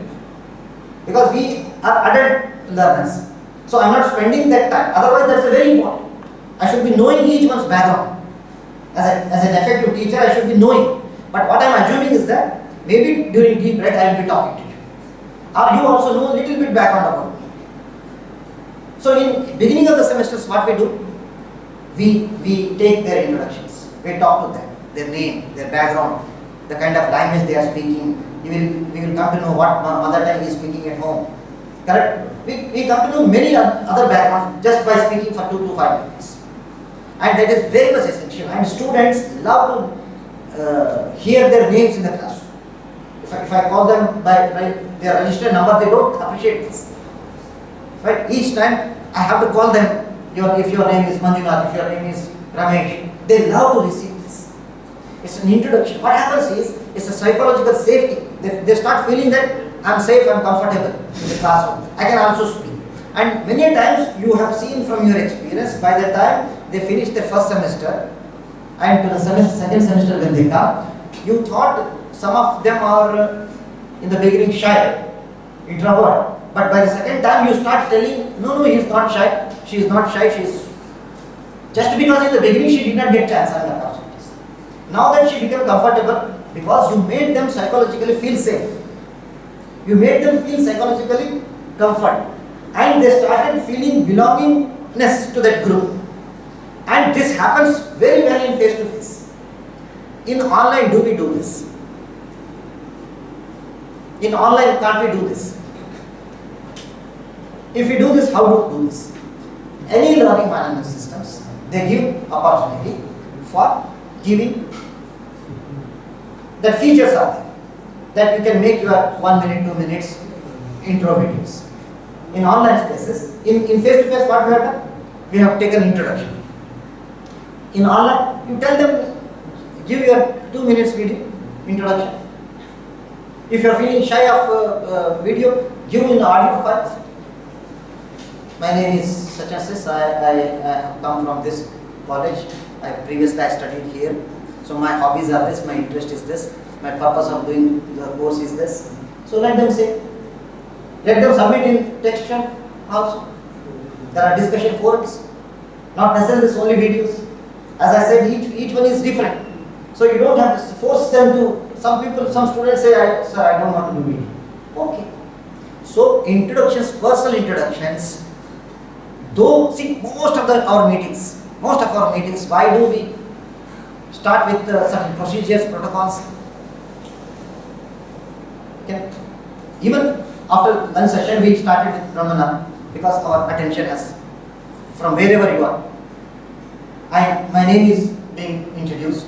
because we are adult learners. So I am not spending that time. Otherwise, that's very important. I should be knowing each one's background. As an effective teacher, I should be knowing. But what I am assuming is that maybe during tea break I will be talking to you. Or you also know a little bit background about me. So in beginning of the semesters, what we do? We take their introductions. We talk to them, their name, their background, the kind of language they are speaking. We will come to know what mother tongue is speaking at home. Correct? We come to know many other backgrounds just by speaking for 2 to 5 minutes. And that is very much essential. And students love to hear their names in the classroom. If I call them by their registered number, they don't appreciate this. Right? Each time I have to call them, if your name is Manjunath, if your name is Ramesh, they love to receive this. It's an introduction. What happens is, it's a psychological safety. They start feeling that I'm safe, I'm comfortable in the classroom. I can also speak. And many times you have seen from your experience, by the time they finish the first semester and to the second semester when they come, you thought some of them are in the beginning shy, introvert. But by the second time you start telling, no, he is not shy, she is not shy, she is. Just because in the beginning she did not get chance and opportunities. Now that she became comfortable, because you made them psychologically feel safe. You made them feel psychologically comfort. And they started feeling belongingness to that group. And this happens very well in face-to-face. In online, do we do this? In online, can't we do this? If we do this, how do we do this? Any learning management systems, they give opportunity for giving the features are there. That you can make your 1 minute, 2 minutes intro videos. In online spaces, in face-to-face, what we have done? We have taken introduction. In online, you tell them, give your 2 minutes video introduction. If you are feeling shy of video, give in audio files. My name is such and such. I have come from this college. Previously I studied here. So my hobbies are this, my interest is this, my purpose of doing the course is this. So let them say. Let them submit in text chat also. There are discussion forums. Not necessarily only videos. As I said, each one is different. So you don't have to force them to. Some students say, sir, I don't want to do video. Okay. So introductions, personal introductions. Though, see, most of our meetings, why do we start with some procedures, protocols? Okay. Even after lunch session, we started with Ramana because our attention has, from wherever you are. My name is being introduced.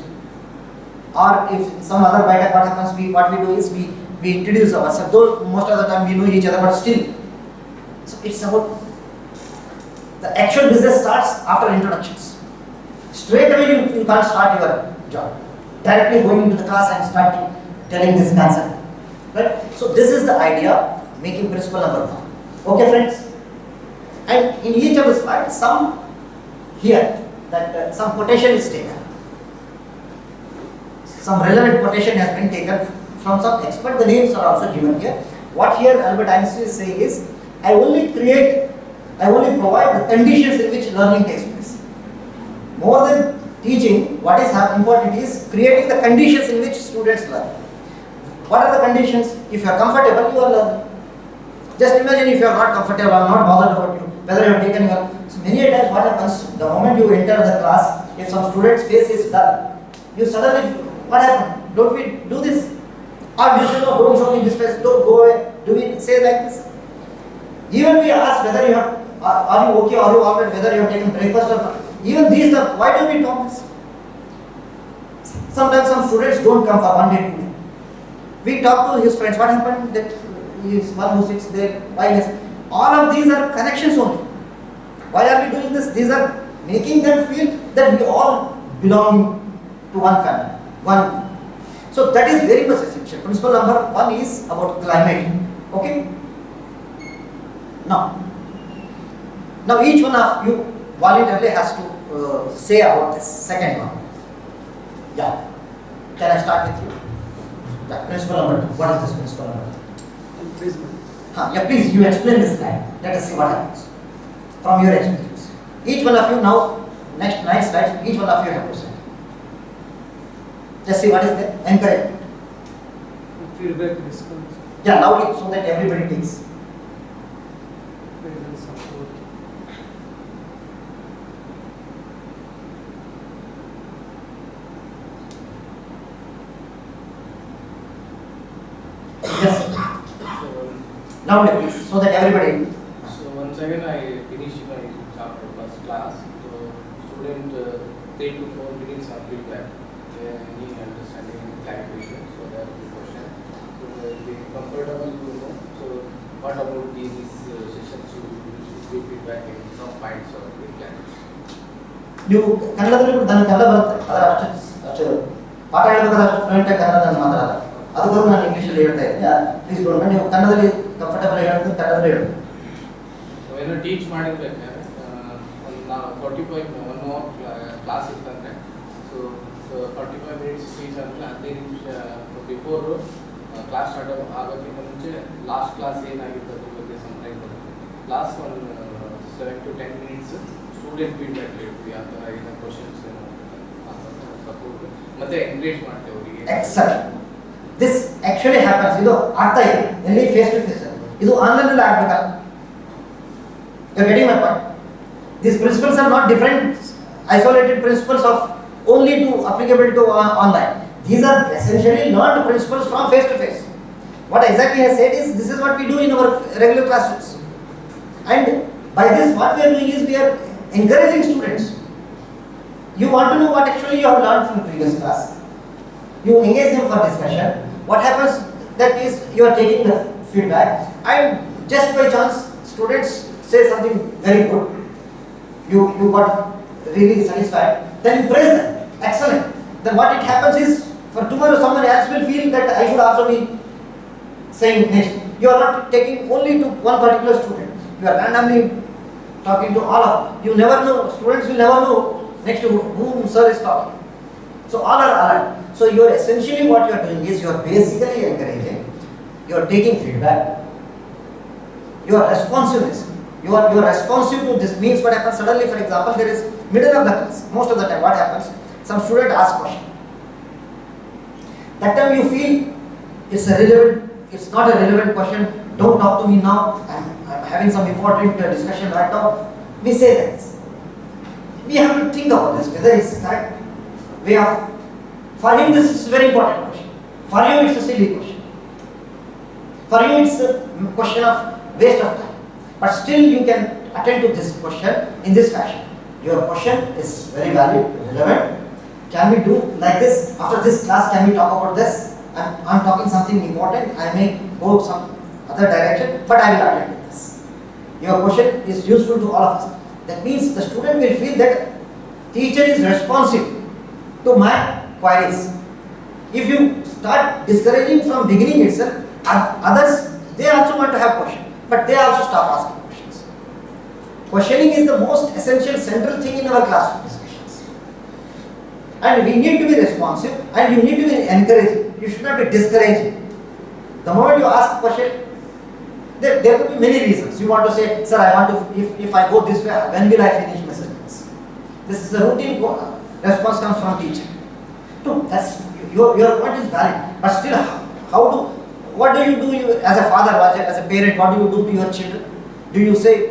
Or if some other bite what happens, what we do is we introduce ourselves. Though most of the time we know each other, but still. So it's about the actual business starts after introductions. Straight away you can't start your job. Directly going into the class and start telling this concept. Right? So this is the idea, making principle number 1. Okay friends? And in each of the slides, some here, that some quotation is taken. Some relevant quotation has been taken from some expert. The names are also given here. What here Albert Einstein is saying is, I only provide the conditions in which learning takes place. More than teaching, what is important is creating the conditions in which students learn. What are the conditions? If you are comfortable, you are learning. Just imagine if you are not comfortable, I am not bothered about you, whether you have taken your. So many times what happens, the moment you enter the class, if some student's face is dull, you suddenly, what happened? Don't we do this? Or you say, no, don't show me this face, don't go away. Do we say like this? Even we ask whether you have, are you okay, are you alright, whether you have taken breakfast or not. Even these stuff, why do we talk this? Sometimes some students don't come for 1 day, 2 day. We talk to his friends, what happened? That he is one who sits there, why is all of these are connections only. Why are we doing this? These are making them feel that we all belong to one family, one. So that is very much essential. Principle number 1 is about climate. Okay? Now each one of you voluntarily has to say about this second one? Yeah. Can I start with you? Yeah. Principle number 2. What is this principle number 2? Imprisonment. Yeah, please, you explain this line. Let us see what happens from your experience. Each one of you now, next 9 slides, each one of you have to say. Let's see what is the encouragement. Feedback, response, Yeah, loudly so that everybody takes. presence, support. Yes, So, loudly please, so that everybody. so once again I finish my chapter first class. So student 3 to 4 minutes of feedback. Any understanding, any clarification. So that the question. So be comfortable to know. So what about these sessions you give feedback in some points or clarification. ನೀವು ಕನ್ನಡದಲ್ಲಿ ನನಗೆ ಕನ್ನಡ ಬರುತ್ತೆ ಅದರ ಅಷ್ಟು ಪಾಠ ಹೇಳಬೇಕಾದ್ರೆ ಅಷ್ಟು fluent ಆಗಿ ಕನ್ನಡ ನಾನು ಮಾತಾಡಲ್ಲ ಅದಕ್ಕೋಸ್ಕರ ನಾನು ಇಂಗ್ಲೀಷಲ್ಲಿ ಹೇಳ್ತಾ ಇದ್ದೀನಿ ಪ್ಲೀಸ್ ಡೋಂಟ್ ನೀವು ಕನ್ನಡದಲ್ಲಿ ಕಂಫರ್ಟಬಲ್ ಹೇಳ್ತೀನಿ ಕನ್ನಡದಲ್ಲಿ ಹೇಳಿ So when you teach ಮಾಡಿರ್ಬೇಕಾದ್ರೆ ನಾವು 45 1 hour ಕ್ಲಾಸ್ ಇತ್ತಂದ್ರೆ ಸೊ 45 ಮಿನಿಟ್ಸ್ ಟೀಚ್ ಅಂದ್ರೆ 15 ನಿಮಿಷ ಬಿಫೋರ್ ಕ್ಲಾಸ್ ಸ್ಟಾರ್ಟ್ ಆಗೋಕ್ಕಿಂತ ಮುಂಚೆ ಲಾಸ್ಟ್ ಕ್ಲಾಸ್ ಏನಾಗಿತ್ತು ಅದ್ರ ಬಗ್ಗೆ ಸಮಟೈಮ್ ಬರುತ್ತೆ ಲಾಸ್ಟ್ ಒಂದು 7 to 10 ಮಿನಿಟ್ಸ್ ಸ್ಟೂಡೆಂಟ್ ಫೀಡ್ಬ್ಯಾಕ್ ಹೇಳ್ತೀವಿ ಆ ಥರ ಏನೋ ಕ್ವಶನ್ಸ್ ಸಪೋರ್ಟ್ ಮತ್ತೆ ಎಂಕರೇಜ್ ಮಾಡ್ತೇವೆ ಅವರಿಗೆ ಎಕ್ಸೆಪ್ಟ್ ದಿಸ್ ಆಕ್ಚುಲಿ ಹ್ಯಾಪನ್ಸ್ ಇದು ಆಗ್ತಾ ಇದೆ ಎಲ್ಲಿ ಫೇಸ್ ಟು ಫೇಸ್ ಇದು ಆನ್ಲೈನ್ ಅಲ್ಲಿ ಆಗಬೇಕಲ್ಲ you are getting my point these principles are not different isolated principles of only to applicable to online. These are essentially learned principles from face to face. What exactly I said is this is what we do in our regular classrooms. And by this what we are doing is we are encouraging students. You want to know what actually you have learned from previous class. You engage them for discussion. What happens that is you are taking the feedback and just by chance students say something very good. You got really satisfied, then you praise them. Excellent. Then what it happens is, for tomorrow someone else will feel that I should also be saying next. You are not taking only to one particular student. You are randomly talking to all of them. You never know, students will never know next to whom sir is talking. So all are alert. So you are essentially what you are doing is you are basically encouraging, you are taking feedback, you are responsiveness. You are responsive to this means what happens suddenly, for example, there is middle of the class. Most of the time what happens, some student asks question. That time you feel it's not a relevant question, don't talk to me now, I'm having some important discussion right now. We say that. We have to think about this, whether it's correct way of, for him this is a very important question. For you it's a silly question. For you it's a question of waste of time. But still you can attend to this question in this fashion. Your question is very valid, relevant. Can we do like this? After this class, can we talk about this? I'm talking something important. I may go some other direction, but I will attend to this. Your question is useful to all of us. That means the student will feel that teacher is responsive to my queries. If you start discouraging from beginning itself, others they also want to have question. But they also stop asking questions. Questioning is the most essential central thing in our classroom discussions. And we need to be responsive and you need to be encouraging. You should not be discouraging. The moment you ask a question, there could be many reasons. You want to say, sir, I want to, if I go this way, when will I finish my sentence? This is a routine response comes from teacher. No, that's, your point is valid. But still, what do you do as a father, as a parent, what do you do to your children? Do you say,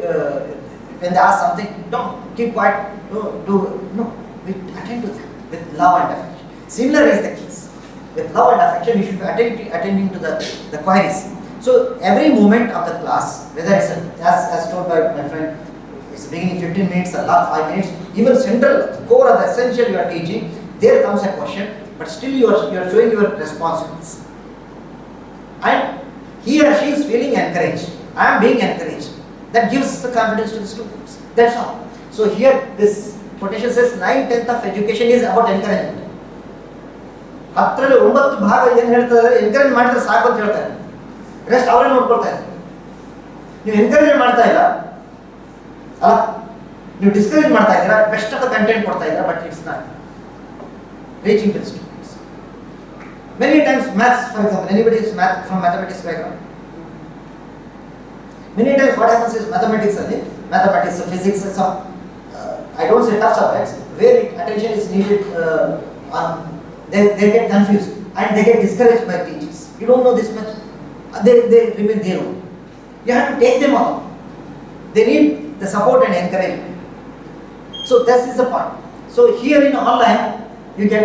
when they ask something, don't keep quiet, no, we attend to them with love and affection. Similar is the case. With love and affection, we should be attending to the queries. So every moment of the class, whether it's as told by my friend, it's beginning 15 minutes or last 5 minutes, even central, core of the essential you are teaching, there comes a question, but still you are showing your responsiveness. And he or she is feeling encouraged. I am being encouraged. That gives the confidence to the students. That's all. So here this quotation says 9/10 of education is about encouragement. ಹತ್ತರಲ್ಲಿ 9 ಭಾಗ ಏನು ಹೇಳ್ತಾರೆ, encourage ಮಾಡಿದ್ರೆ ಸಾಕು ಅಂತ ಹೇಳ್ತಾರೆ. Rest ಅವರೇ ನೋಡ್ಕೊಳ್ತಾ ಇದ್ದಾರೆ. ನೀವು ಎನ್ಕರೇಜ್ ಮಾಡ್ತಾ ಇಲ್ಲ ಅಲ್ಲ, ನೀವು ಡಿಸ್ಕರೇಜ್ ಮಾಡ್ತಾ ಇದ್ದೀರಾ, ಬೆಸ್ಟ್ ಆಫ್ ದ ಕಂಟೆಂಟ್ ಕೊಡ್ತಾ ಇದ್ದೀರಾ, but it's not reaching the students. Many times maths, for example, anybody is from mathematics background? Many times what happens is mathematics, physics, some I don't say tough subjects where attention is needed. They get confused and they get discouraged by teachers. You don't know this much. They remain there only. You have to take them on. They need the support and encouragement. So that is the part. So here in online, you can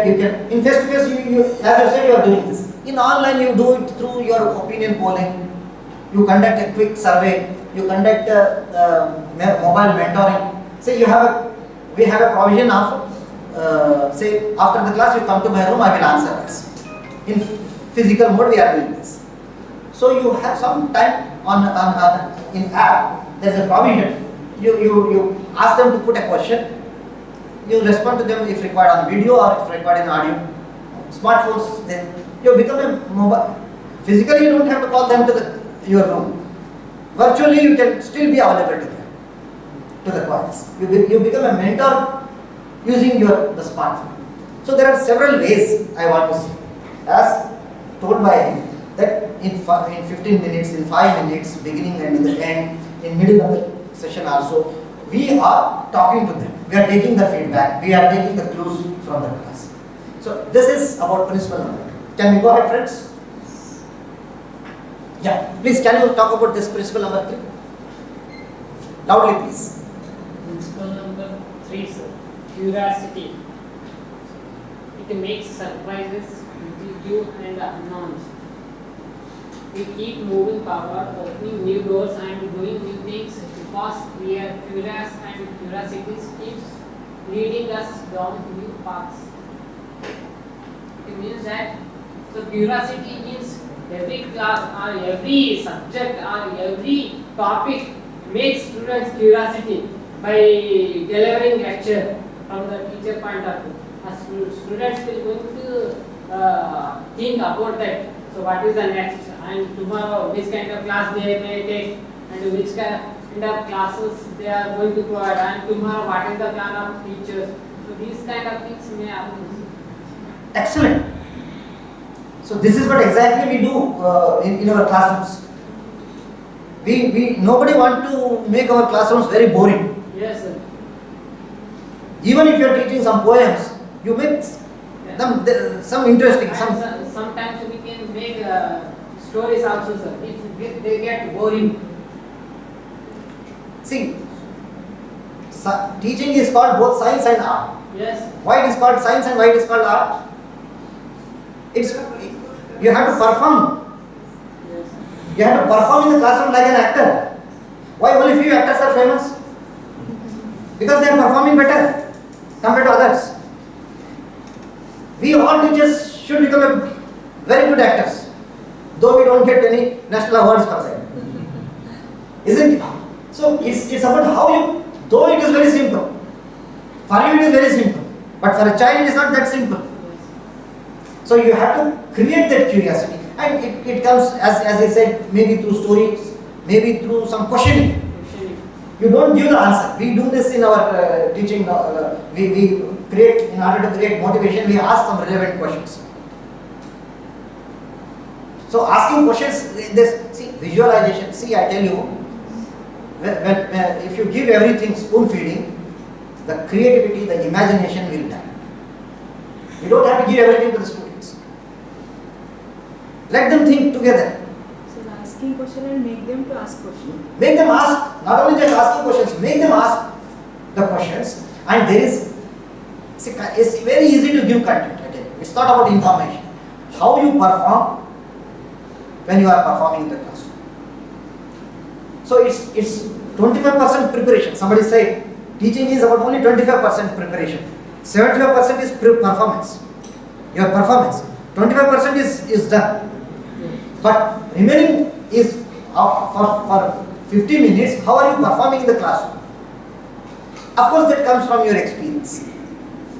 in face to face, you as I said, you are doing this. In online, you do it through your opinion polling. You conduct a quick survey. You conduct mobile mentoring. Say we have a provision of say after the class you come to my room, I will answer this. In physical mode, we are doing this. So you have some time on in app. There is a provision. You ask them to put a question. You respond to them if required on video or if required in audio. Smartphones, then you become a mobile. Physically, you don't have to call them to your room. Virtually, you can still be available to the class. You become a mentor using the smartphone. So there are several ways I want to say. As told by him, that in 15 minutes, in 5 minutes, beginning and in the end, in middle of the session also, we are talking to them. We are taking the feedback. We are taking the clues from the class. So this is about principle number 2. Can we go ahead, friends? Yeah, please can you talk about this principle number 3? Loudly, please. Principle number 3, sir. Curiosity. It makes surprises, intuitive and unknowns. We keep moving forward, opening new doors and doing new things because we are curious, and curiosity keeps leading us down new paths. It means that, so curiosity means every class or every subject or every topic makes students curiosity by delivering lecture from the teacher point of view. As students will going to think about that. So what is the next, and tomorrow which kind of class they may take, and which kind of classes they are going to provide, and tomorrow what is the plan of teachers. So these kind of things may happen. Excellent. So this is what exactly we do in our classrooms. We nobody want to make our classrooms very boring. Yes, sir. Even if you are teaching some poems, you make them some interesting. Sometimes we can make stories also, sir. If they get boring. See, teaching is called both science and art. Yes. Why it is called science and why it is called art? You have to perform. Yes. You have to perform in the classroom like an actor. Why only few actors are famous? Because they are performing better compared to others. We all teachers should become very good actors, though we don't get any national awards per se. Isn't it? So it's about how you, though it is very simple. For you it is very simple, but for a child it is not that simple. So you have to create that curiosity, and it comes as I said, maybe through stories, maybe through some questioning. You don't give the answer. We do this in our teaching. We create, in order to create motivation, we ask some relevant questions. So asking questions, see visualization. See, I tell you, if you give everything spoon feeding, the creativity, the imagination will die. You don't have to give everything to the students. Let them think together. So asking question and make them to ask question. Make them ask, not only just asking questions, make them ask the questions. And there is, see, it's very easy to give content. I tell you. It's not about information. How you perform when you are performing in the classroom. So it's 25% preparation. Somebody said teaching is about only 25% preparation. 75% is performance. Your performance. 25% is done. But remaining is for 50 minutes, how are you performing in the classroom? Of course, that comes from your experience,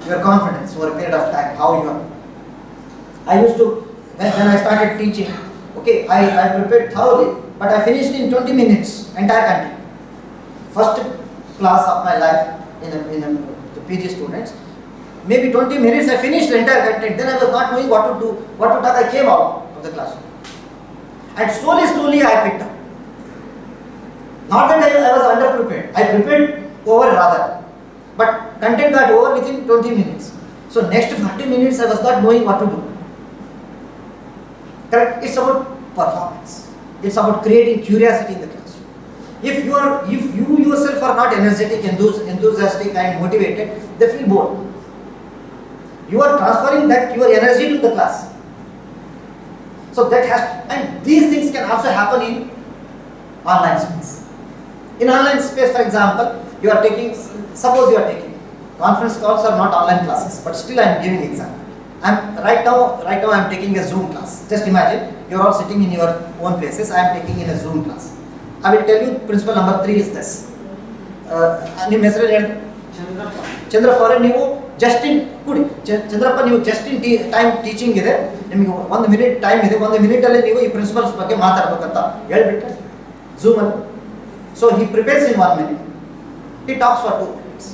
your confidence over a period of time, how you are. I used to, when I started teaching, okay, I prepared thoroughly, but I finished in 20 minutes, entire content. First class of my life, the PG students. Maybe 20 minutes I finished the entire content, then I was not knowing what to do, what to talk. I came out of the classroom. And slowly I picked up. Not that I was underprepared. I prepared over rather. But content got over within 20 minutes. So next 40 minutes I was not knowing what to do. Correct? It's about performance. It's about creating curiosity in the classroom. If you yourself are not energetic, enthusiastic and motivated, they feel bored. You are transferring that your energy to the class. So that has, and these things can also happen in online space. In online space, for example, you are taking, suppose you are taking, conference calls are not online classes, but still I am giving example. Right now I am taking a Zoom class. Just imagine, you are all sitting in your own places, I am taking in a Zoom class. I will tell you principle number 3 is this. ನಿಮ್ಮ ಹೆಸರು ಹೇಳಿ ಚಂದ್ರಪ್ಪ ಅವರೇ, ನೀವು just in ಕೂಡಿ ಚಂದ್ರಪ್ಪ, ನೀವು just in time teaching ಇದೆ, ನಿಮಗೆ 1 minute time ಇದೆ, 1 ಮಿನಿಟಲ್ಲಿ ನೀವು ಈ ಪ್ರಿನ್ಸಿಪಲ್ಸ್ ಬಗ್ಗೆ ಮಾತಾಡ್ಬೇಕಂತ ಹೇಳ್ಬಿಟ್ರೆ ಝೂಮಲ್ಲಿ. So he prepares in 1 minute, he talks for 2 minutes.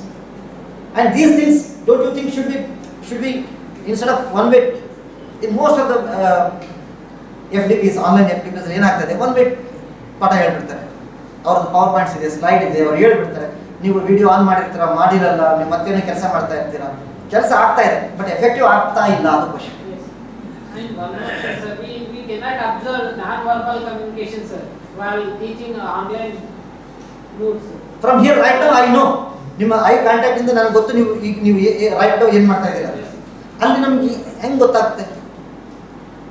And these things, don't you think should be instead of one way? In most of the FDPs, online FDPs ಏನಾಗ್ತದೆ, 1 way ಪಾಠ ಹೇಳ್ಬಿಡ್ತಾರೆ. ಅವ್ರದ್ದು ಪವರ್ ಪಾಯಿಂಟ್ಸ್ ಇದೆ, slide ಇದೆ, ಅವ್ರು ಹೇಳ್ಬಿಡ್ತಾರೆ. ನೀವು video on ಮಾಡಿರ್ತೀರ, ಮಾಡಿರಲ್ಲ, ನೀವು ಮತ್ತೇನೋ ಕೆಲಸ ಮಾಡ್ತಾ ಇರ್ತೀರಾ, ಕೆಲಸ ಆಗ್ತಾ ಇದೆ ಬಟ್ ಎಫೆಕ್ಟಿವ್ ಆಗ್ತಾ ಇಲ್ಲ, ಅದು question. And one more thing, sir, we cannot observe non-verbal communication, sir, while teaching online modes. From here right now I know, ನಿಮ್ಮ ಐ ಕಾಂಟ್ಯಾಕ್ಟ್ ಇಂದ ನನಗೆ ಗೊತ್ತು ನೀವು ರೈಟ್ ನಾವು ಏನು ಮಾಡ್ತಾ ಇದ್ದೀರಾ. ಅಲ್ಲಿ ನಮ್ಗೆ ಹೆಂಗೆ ಗೊತ್ತಾಗುತ್ತೆ?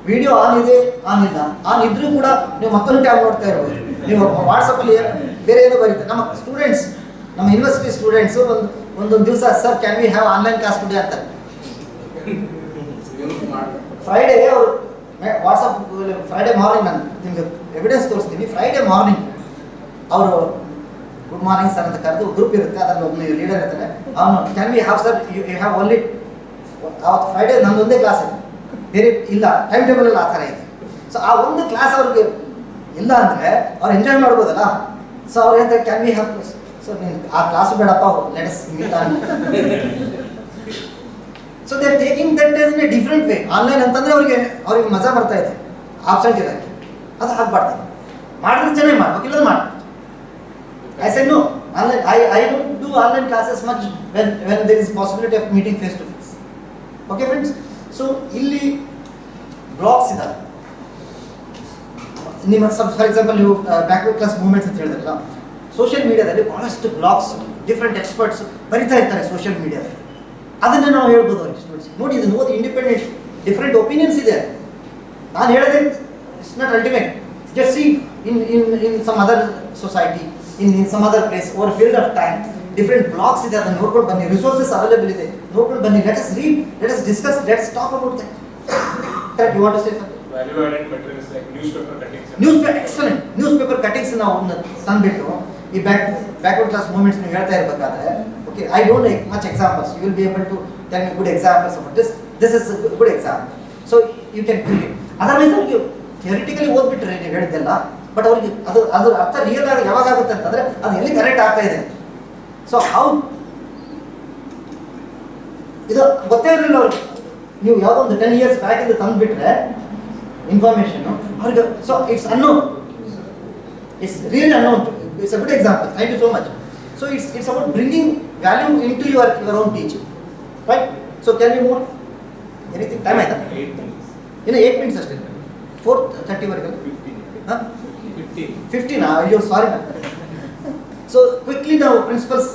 ವಿಡಿಯೋ ಆನ್ ಇದೆ, ಆನ್ ಇಲ್ಲ, ಆನ್ ಇದ್ರೂ ಕೂಡ ನೀವು ಮತ್ತೊಂದು ಟ್ಯಾಬ್ ನೋಡ್ತಾ ಇರ್ಬೋದು. ನೀವು ವಾಟ್ಸಪ್ಪಲ್ಲಿ ಬೇರೆ ಏನೋ ಬರೀತಾರೆ. ನಮ್ಮ ಸ್ಟೂಡೆಂಟ್ಸ್, ನಮ್ಮ ಯೂನಿವರ್ಸಿಟಿ ಸ್ಟೂಡೆಂಟ್ಸು ಒಂದೊಂದು ದಿವಸ, sir can we have online class today ಅಂತಾರೆ. ಫ್ರೈಡೇ ಅವರು ವಾಟ್ಸಪ್, ಫ್ರೈಡೇ ಮಾರ್ನಿಂಗ್, ನಾನು ನಿಮಗೆ ಎವಿಡೆನ್ಸ್ ತೋರಿಸ್ತೀನಿ. ಫ್ರೈಡೇ ಮಾರ್ನಿಂಗ್ ಅವರು ಗುಡ್ ಮಾರ್ನಿಂಗ್ ಸರ್ ಅಂತ ಕರೆದು ಗ್ರೂಪ್ ಇರುತ್ತೆ, ಅದರಲ್ಲಿ ಒಬ್ಬ ಲೀಡರ್ ಇರ್ತಾರೆ. ಅವನು can we have sir, you have only, ಅವತ್ತು ಫ್ರೈಡೇ ನಮ್ಮದೊಂದೇ ಕ್ಲಾಸ್ ಇದೆ, ಬೇರೆ ಇಲ್ಲ, ಟೈಮ್ ಟೇಬಲಲ್ಲಿ ಆ ಥರ ಇದೆ. ಸೊ ಆ ಒಂದು ಕ್ಲಾಸ್ ಅವ್ರಿಗೆ ಇಲ್ಲ ಅಂದರೆ ಅವ್ರು ಎಂಜಾಯ್ ಮಾಡ್ಬೋದಲ್ಲ. ಸೊ ಅವ್ರು ಹೇಳ್ತಾರೆ ಕ್ಯಾನ್ ವಿ ಹ್ಯಾವ್, ಸೊ ನೀನು ಆ ಕ್ಲಾಸು ಬೇಡಪ್ಪ, let us meet on. So they are taking that in a different way. Online ಅಂತಂದರೆ ಅವ್ರಿಗೆ ಮಜಾ ಬರ್ತಾ ಇದೆ ಆಬ್ಸೆಂಟ್ ಇರೋಕ್ಕೆ. ಅದು ಆಗ್ಬಾರ್ದು. ಮಾಡಿದ್ರೆ ಚೆನ್ನಾಗಿ ಮಾಡ್ಬೇಕು, ಇಲ್ಲದ ಮಾಡಿ. I said no. Online, I don't do online classes much when there is possibility of meeting face to face. Okay, friends. So ಇಲ್ಲಿ ಬ್ಲಾಗ್ಸ್ ಇದಾವೆ. ನಿಮ್ಮ ಫಾರ್ ಎಕ್ಸಾಂಪಲ್ ನೀವು ಬ್ಯಾಕ್ವರ್ಡ್ ಕ್ಲಾಸ್ ಮೂವ್ಮೆಂಟ್ಸ್ ಅಂತ ಹೇಳಿದ್ರಲ್ಲ, ಸೋಷಿಯಲ್ ಮೀಡಿಯಾದಲ್ಲಿ ಬಹಳಷ್ಟು ಬ್ಲಾಗ್ಸ್ ಡಿಫ್ರೆಂಟ್ ಎಕ್ಸ್ಪರ್ಟ್ಸ್ ಬರಿತಾ ಇರ್ತಾರೆ ಸೋಷಿಯಲ್ ಮೀಡಿಯಾದಲ್ಲಿ. ಅದನ್ನು ನಾವು ಹೇಳ್ಬೋದು ಅವ್ರಿಗೆ ಸ್ಟೂಡೆಂಟ್ಸ್, ನೋಡಿ ಇದನ್ನು ಓದಿ, ಇಂಡಿಪೆಂಡೆಂಟ್ ಡಿಫ್ರೆಂಟ್ ಒಪಿನಿಯನ್ಸ್ ಇದೆ. ನಾನು ಹೇಳೋದೇ it's not ultimate. Just see in some other society, in some other place over a period of time, different blogs ಇದೆ, ಅದನ್ನು ನೋಡ್ಕೊಂಡು ಬನ್ನಿ. ರಿಸೋರ್ಸಸ್ ಅವೈಲೇಬಲ್ ಇದೆ, ನೋಡ್ಕೊಂಡು ಬನ್ನಿ. Let us read, let us discuss, let's talk about that. Correct? You want to say something? Value added materials like newspaper cuttings. Newspaper, excellent. Newspaper cuttings ನಾವು ತಂದ್ಬಿಟ್ಟು ಈ backward class movements ನೀವು ಹೇಳ್ತಾ ಇರಬೇಕಾದ್ರೆ, okay, I don't like much examples. You will be able to tell me good examples about this. This is a good example. So you can do it. Otherwise you theoretically ಓದ್ಬಿಟ್ರೆ ನೀವು ಹೇಳಿದ್ದೆಲ್ಲ, but ಅವ್ರಿಗೆ ಅದು ಅರ್ಥ real ಆಗಿ ಯಾವಾಗ ಆಗುತ್ತೆ ಅಂತಂದರೆ ಅದು ಎಲ್ಲಿ ಕನೆಕ್ಟ್ ಆಗ್ತಾ ಇದೆ. ಸೊ ಹೌ ಇದು ಗೊತ್ತೇ ಇರಲಿಲ್ಲ ಅವ್ರಿಗೆ. ನೀವು ಯಾವುದೋ ಒಂದು 10 years ಬ್ಯಾಕ್ ಇಂದ ತಂದುಬಿಟ್ರೆ ಇನ್ಫಾರ್ಮೇಷನ್ ಅವ್ರಿಗೆ, so it's unknown, it's really unknown. It's a good example. Thank you so much. So it's about bringing value in to your own teaching, right? So can you move anything? Time ಆಯ್ತಾ? ಇನ್ನು 8 minutes ಅಷ್ಟೇ, 4:30ವರೆಗೆ. ಹಾಂ, 15. ಅಯ್ಯೋ sorry. So quickly ನಾವು principles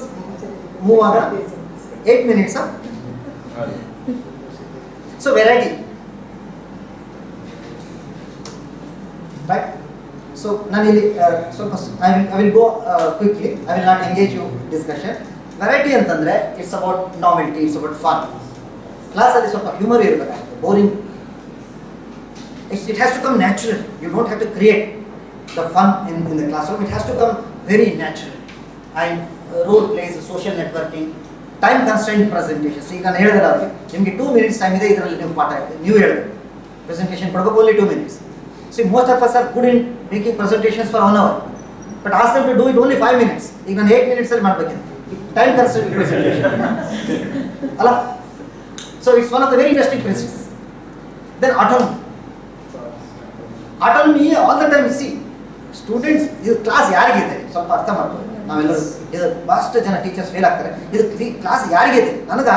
move ಆಗ 8 minutes. So variety, right? So ನಾನು ಇಲ್ಲಿ ಸ್ವಲ್ಪ I will go quickly, I will not engage you discussion. Variety ಅಂತಂದರೆ it's about novelty, it's about fun. ಕ್ಲಾಸಲ್ಲಿ ಸ್ವಲ್ಪ ಹ್ಯೂಮರ್ ಇರಬೇಕಾಗ್ತದೆ, boring. It has to come natural. You don't have to create the fun in the classroom. It has to come very natural. And role plays, social networking, time constraint presentations. ಈಗ ನಾನು ಹೇಳಿದ್ರೆ ಅವ್ರಿಗೆ ನಿಮಗೆ 2 minutes time ಇದೆ, ಇದರಲ್ಲಿ ನೀವು ಪಾಠ ನೀವು ಹೇಳಬೇಕು, ಪ್ರೆಸೆಂಟೇಷನ್ ಕೊಡಬೇಕು, only 2 minutes. See, most of us are good in making presentations for 1 hour, but ask them to do it only 5 minutes. ಈಗ ನಾನು 8 minutes ಅಲ್ಲಿ ಮಾಡಬೇಕಿದೆ. time constraint presentation. Allah. So it's one of the very interesting principles. Then autonomy. Autonomy all the time you see. Students ಇದು class ಯಾರಿಗಿದೆ ಸ್ವಲ್ಪ ಅರ್ಥ ಮಾಡ್ಬೋದು. ನಾವೆಲ್ಲರೂ ಇದು ಭಾಳಷ್ಟು ಜನ ಟೀಚರ್ಸ್ ಫೇಲ್ ಆಗ್ತಾರೆ. ಇದು ಕ್ಲಾಸ್ ಯಾರಿಗಿದೆ ನನಗೆ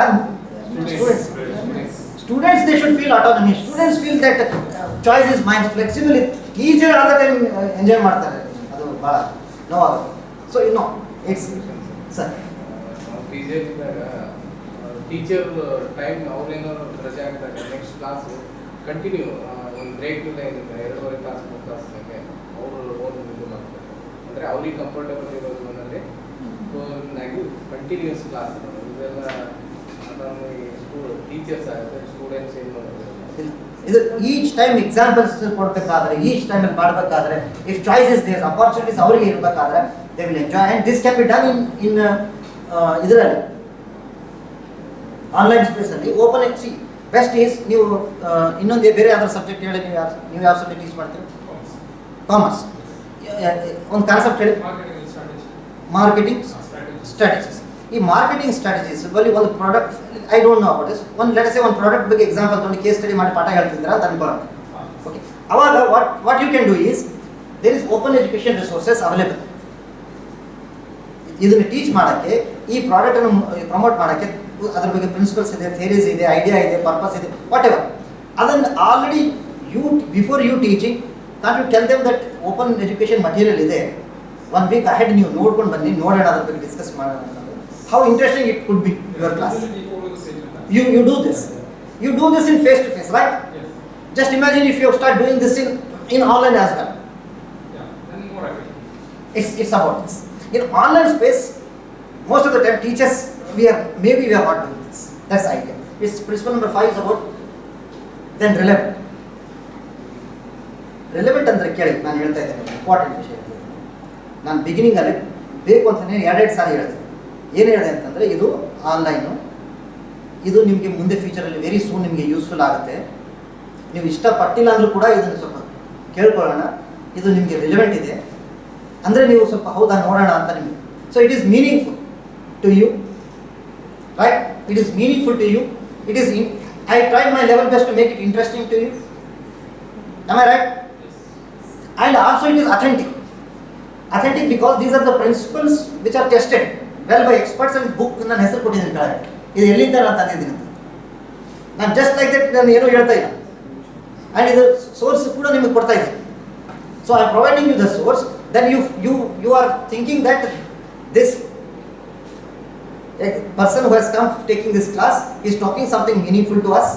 students they should feel autonomy. Students feel that choice is mind flexible. Teacher all the time enjoy ಮಾಡ್ತಾರೆ, ಅದು ಭಾಳ ನೋವಾಗುತ್ತೆ. ಸೊ ಇನ್ನು ಇಟ್ಸ್ ಸರ್ ಟೀಚರ್ ಟೈಮ್ ಅವ್ರೇನೋ ರಜೆ ಆಗ್ತಾರೆ, ನೆಕ್ಸ್ಟ್ ಕ್ಲಾಸ್ ಕಂಟಿನ್ಯೂ ಒಂದು ಬ್ರೇಕ್ ಇಲ್ಲ ಏನಿಲ್ಲ, 2.5 ಕ್ಲಾಸ್ 3 ಕ್ಲಾಸ್ ಅವರು ಇದು ಮಾಡ್ತಾರೆ. ಅಂದರೆ ಅವ್ರಿಗೆ ಕಂಫರ್ಟಬಲ್ ಇರೋದು ಅನ್ನೋದೇ ಕಂಟಿನ್ಯೂಸ್ ಕ್ಲಾಸ್. ಇದೆಲ್ಲ ಟೀಚರ್ಸ್ ಆಗುತ್ತೆ, ಸ್ಟೂಡೆಂಟ್ಸ್ ಏನು ಮಾಡೋದು ಇದು ಈಚ್ ಟೈಮ್ ಎಕ್ಸಾಂಪಲ್ಸ್ ಕೊಡಬೇಕಾದ್ರೆ, ಈಚ್ ಟೈಮಲ್ಲಿ ಮಾಡಬೇಕಾದ್ರೆ, ಇಫ್ ಚಾಯ್ಸಸ್ ದೇರ್ ಅಪಾರ್ಚುನಿಟೀಸ್ ಅವರಿಗೆ ಇರಬೇಕಾದ್ರೆ they will enjoy. And this can be done in ಇದರಲ್ಲಿ ಆನ್ಲೈನ್ ಸ್ಪೇಸಲ್ಲಿ ಓಪನ್ ಎಕ್ಸಿ ಬೆಸ್ಟ್ ಈಸ್. ನೀವು ಇನ್ನೊಂದು ಬೇರೆ ಯಾವ್ದಾದ್ರು ಸಬ್ಜೆಕ್ಟ್ ಹೇಳಿ, ನೀವು ಯಾವ ಸಬ್ಜೆಕ್ಟ್ ಟೀಚ್ ಮಾಡ್ತೀರಿ? ಕಾಮರ್ಸ್. ಒಂದು ಕಾನ್ಸೆಪ್ಟ್ ಹೇಳಿ. Marketing strategies. ಈ ಮಾರ್ಕೆಟಿಂಗ್ ಸ್ಟ್ರಾಟಜೀಸ್ ಬಲ್ಲಿ ಒಂದು product I don't know about this, ಒಂದು ಲೆಟ್ಸ್ ಸೇ ಒಂದು ಪ್ರಾಡಕ್ಟ್ ಬಗ್ಗೆ ಎಕ್ಸಾಂಪಲ್ ತೊಗೊಂಡು ಕೇಸ್ ಸ್ಟಡಿ ಮಾಡಿ ಪಾಠ ಹೇಳ್ತಿದ್ದೀರಾ ಅಂತ ಅನ್ಕೊಳ್ಳೋಣ. ಓಕೆ, ಅವಾಗ what you can do is there is open education resources available. ಇದನ್ನು ಟೀಚ್ ಮಾಡೋಕ್ಕೆ, ಈ ಪ್ರಾಡಕ್ಟನ್ನು ಪ್ರಮೋಟ್ ಮಾಡೋಕ್ಕೆ ಅದ್ರ ಬಗ್ಗೆ ಪ್ರಿನ್ಸಿಪಲ್ಸ್ ಇದೆ, ಥಿಯರೀಸ್ ಇದೆ, ಐಡಿಯಾ ಇದೆ, ಪರ್ಪಸ್ ಇದೆ, ವಾಟ್ ಎವರ್. ಅದನ್ನು already before you teaching not you tell them that open education material ಇದೆ, 1 week ಅಹೆಡ್ ನೀವು ನೋಡ್ಕೊಂಡು ಬನ್ನಿ, ನೋಡೋಣ ಅದ್ರ ಬಗ್ಗೆ ಡಿಸ್ಕಸ್ ಮಾಡೋಣ. How interesting it could be your class. You do this. You do this in face to face, right? Yes. Just imagine if you start doing this in online as well. Yeah, then more effective. It's about this. In online space, most of the time teachers we are not doing this. That's the idea. It's principle number 5 is about then relevant. Relevant ಅಂದ್ರೆ ಕೇಳಿ, ನಾನು ಹೇಳ್ತಾ ಇದ್ದೇನೆ important ವಿಷಯ. ನಾನು ಬಿಗಿನಿಂಗಲ್ಲಿ ಬೇಕು ಅಂತಲೇ 2 ಸಾರಿ ಹೇಳಿದೆ. ಏನು ಹೇಳಿದೆ ಅಂತಂದರೆ, ಇದು ಆನ್ಲೈನು, ಇದು ನಿಮಗೆ ಮುಂದೆ ಫ್ಯೂಚರಲ್ಲಿ ವೆರಿ ಸೂನ್ ನಿಮಗೆ ಯೂಸ್ಫುಲ್ ಆಗುತ್ತೆ. ನೀವು ಇಷ್ಟಪಟ್ಟಿಲ್ಲ ಅಂದರೂ ಕೂಡ ಇದನ್ನು ಸ್ವಲ್ಪ ಕೇಳ್ಕೊಳ್ಳೋಣ, ಇದು ನಿಮಗೆ ರಿಲೆವೆಂಟ್ ಇದೆ ಅಂದರೆ ನೀವು ಸ್ವಲ್ಪ ಹೌದಾ ನೋಡೋಣ ಅಂತ ನಿಮಗೆ. So it is meaningful to you, right? It is meaningful to you. It is I try my level best to make it interesting to you. Am I right? And also it is authentic. Authentic because these are the principles which are tested well by experts. And book ನಾನು ಹೆಸರು ಕೊಟ್ಟಿದ್ದೀನಿ ಕೆಳಗೆ, ಇದು ಎಲ್ಲಿಂದ ನಾನು ತಂದಿದ್ದೀನಿ ಅಂತ. ನಾನು ಜಸ್ಟ್ ಲೈಕ್ ದಟ್ ನಾನು ಏನೂ ಹೇಳ್ತಾ ಇಲ್ಲ. ಆ್ಯಂಡ್ ಇದು ಸೋರ್ಸ್ ಕೂಡ ನಿಮಗೆ ಕೊಡ್ತಾ ಇದ್ದೀನಿ. So I am providing you the source. Then you are thinking that this person who has come taking this class is talking something meaningful to us.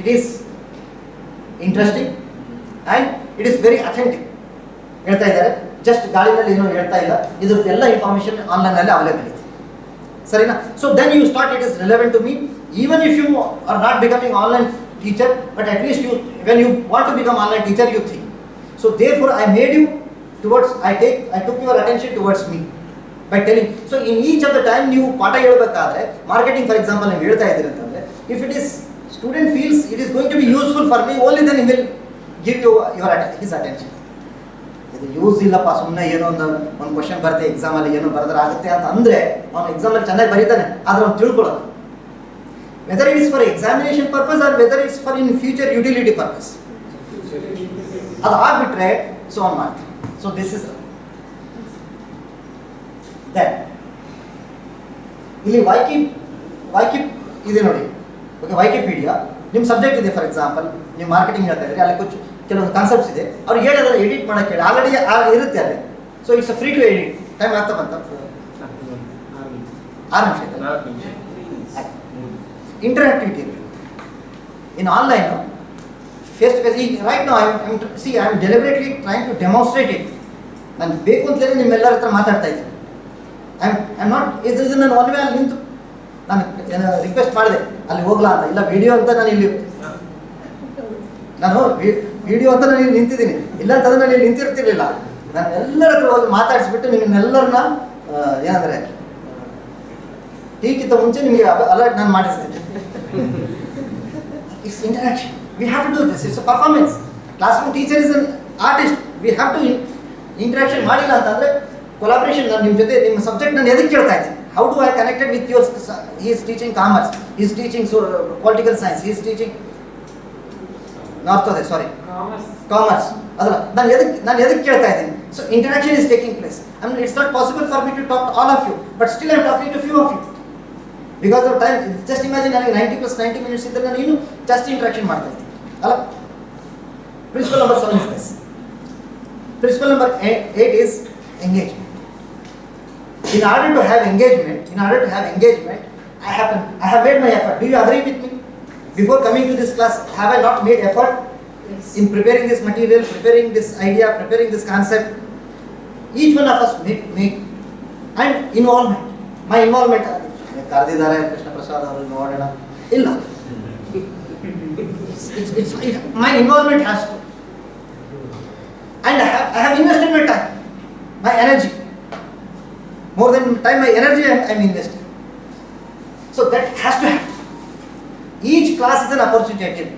It is interesting and it is very authentic. ಹೇಳ್ತಾ ಇದ್ದಾರೆ, just ಗಾಳಿನಲ್ಲಿ ಏನೋ ಹೇಳ್ತಾ ಇಲ್ಲ, ಇದ್ರದ್ದು ಎಲ್ಲ information ಆನ್ಲೈನಲ್ಲಿ available ಇದೆ. ಸರಿನಾ? So then you start it is relevant to me. Even if you are not becoming online teacher, but at least you when you want to become online teacher you think. So therefore I made you towards, I took your attention towards me by telling. So in each of the time ನೀವು ಪಾಠ ಹೇಳಬೇಕಾದ್ರೆ, marketing for example ನೀವು ಹೇಳ್ತಾ ಇದ್ದೀರಿ ಅಂತಂದರೆ, if it is student feels it is going to be useful for me, only then he will give you his attention. ಇದು use ಇಲ್ಲಪ್ಪ, ಸುಮ್ಮನೆ ಏನೋ ಒಂದು ಕ್ವಶನ್ ಬರುತ್ತೆ ಎಕ್ಸಾಮಲ್ಲಿ, ಏನೋ ಬರೆದ್ರೆ ಆಗುತ್ತೆ ಅಂತ ಅಂದರೆ ಅವನು ಎಕ್ಸಾಮಲ್ಲಿ ಚೆನ್ನಾಗಿ ಬರೀತಾನೆ, ಆದರೆ ಅವ್ನು ತಿಳ್ಕೊಳ್ಳೋದು whether it is for examination purpose or whether it's for in future utility purpose. ಅದು ಆಗಿಬಿಟ್ರೆ ಸೊ ಅವ್ನು ಮಾಡ್ತೀನಿ. So this is that. ಇಲ್ಲಿ ವೈಕಿಪ್ ಇದೆ ನೋಡಿ. ಓಕೆ, ವೈಕಿಪೀಡಿಯಾ ನಿಮ್ಮ ಸಬ್ಜೆಕ್ಟ್ ಇದೆ. ಫಾರ್ ಎಕ್ಸಾಂಪಲ್ ನೀವು ಮಾರ್ಕೆಟಿಂಗ್ ಹೇಳ್ತಾ ಇದ್ದರೆ, ಅಲ್ಲಿ ಕೆಲವೊಂದು ಕಾನ್ಸೆಪ್ಟ್ಸ್ ಇದೆ, ಅವ್ರು ಹೇಳೋದನ್ನು ಎಡಿಟ್ ಮಾಡೋಕ್ಕೆ ಹೇಳಿ ಆಲ್ರೆಡಿ ಇರುತ್ತೆ ಅಲ್ಲಿ. So it's free to edit. Time ಆಗ್ತಾ ಬಂತ 6 ನಿಮಿಷ. ಇಂಟರಾಕ್ಟಿವಿಟಿ ಇರುತ್ತೆ in online, face to face. ಈಗ right now I am deliberately trying to demonstrate it. ನಾನು ಬೇಕು ಅಂತಲೇ ನಿಮ್ಮೆಲ್ಲರ ಹತ್ರ ಮಾತಾಡ್ತಾ ಇದ್ದೀನಿ. ಐ ಆಮ್ ನಾಟ್ ಇದು ನಾನು ಒನ್ ವೇ ಅಲ್ಲಿ ನಿಂತು ನಾನು ರಿಕ್ವೆಸ್ಟ್ ಮಾಡಿದೆ ಅಲ್ಲಿ ಹೋಗ್ಲಾ ಅಂತ. ಇಲ್ಲ, ವಿಡಿಯೋ ಅಂತ ನಾನು ಇಲ್ಲಿ ವಿಡಿಯೋ ಅಂತ ನಾನು ಇಲ್ಲಿ ನಿಂತಿದ್ದೀನಿ. ಇಲ್ಲ ಅಂತಂದ್ರೆ ನಾನು ಇಲ್ಲಿ ನಿಂತಿರ್ತಿರ್ಲಿಲ್ಲ. ನಾನು ಎಲ್ಲರ ಹತ್ರ ಹೋಗಿ ಮಾತಾಡಿಸ್ಬಿಟ್ಟು ನಿಮ್ಮನ್ನೆಲ್ಲರನ್ನ ಏನಂದರೆ ಟೀಕ್ಕಿಂತ ಮುಂಚೆ ನಿಮಗೆ ಅಲರ್ಟ್ ನಾನು ಮಾಡಿಸ್ತೀನಿ. It's interaction. We have to do this. It's a performance. Classroom teacher is an artist. We have to interaction ಮಾಡಿಲ್ಲ ಅಂತಂದರೆ ಕೊಲಾಬ್ರೇಷನ್. ನಾನು ನಿಮ್ಮ ಜೊತೆ ನಿಮ್ಮ ಸಬ್ಜೆಕ್ಟ್ ನಾನು ಎದಕ್ಕೆ ಕೇಳ್ತಾ ಇದ್ದೀನಿ, How do I connect it with your, he is teaching commerce, he is teaching political science, he is teaching North, sorry, commerce. ನಾನು ಎದಕ್ಕೆ ಕೇಳ್ತಾ ಇದ್ದೀನಿ? So interaction is taking place. I mean, it's not possible for me to talk to all of you, but still I'm talking to few of you. Because of time, just imagine ನನಗೆ 90 plus 90 minutes ಇದ್ದರೆ ನಾನು ಇನ್ನೂ ಜಾಸ್ತಿ interaction ಮಾಡ್ತಾ ಇದ್ದೀನಿ ಅಲ್ಲ. Principle number 7 is this. Principle number 8 is engagement. In order to have engagement, I have made my effort. Do you agree with me? Before coming to this class, have I not made effort in preparing this material, preparing this idea, preparing this concept? Each one of us make and involvement. My involvement. ಕರೆದಿದ್ದಾರೆ ಕೃಷ್ಣ ಪ್ರಸಾದ್ ಅವರು ನೋಡೋಣ ಇಲ್ಲ. My involvement has to. And I have invested my time, my energy. More than time, my energy I'm investing. So that has to happen. Each class is an opportunity again.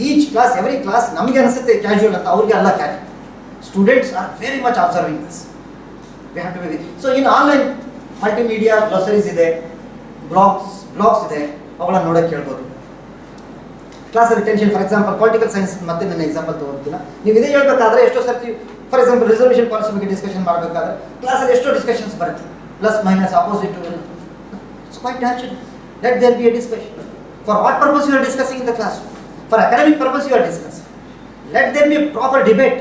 Each class, every class, ನಮಗೆ ಅನಿಸುತ್ತೆ casual ಅಂತ, ಅವ್ರಿಗೆ ಅಲ್ಲ casual. Students are very much observing this. We have to be. So in online multimedia glossaries ಇದೆ, blogs ಇದೆ, ಅವುಗಳನ್ನ ನೋಡಕ್ಕೆ ಹೇಳ್ಬೋದು. Class retention, for example political science ಮತ್ತೆ ನನ್ನ ಎಕ್ಸಾಂಪಲ್ ತಗೋತೀನಿ. ನೀವು ಇದೇ ಹೇಳ್ಬೇಕಾದ್ರೆ ಎಷ್ಟೋ ಸರ್ತಿ, ಫಾರ್ ಎಕ್ಸಾಂಪಲ್ ರಿಸರ್ವೇಷನ್ ಪಾಲಿಸಿ ಬಗ್ಗೆ ಡಿಸ್ಕಷನ್ ಮಾಡಬೇಕಾದ್ರೆ ಕ್ಲಾಸಲ್ಲಿ ಎಷ್ಟೋ ಡಿಸ್ಕಷನ್ಸ್ ಬರುತ್ತೆ, plus minus opposite. It's quite natural. Let there be a discussion. For what purpose you are discussing in the class? For academic purpose you are discussing. Let there be a proper debate.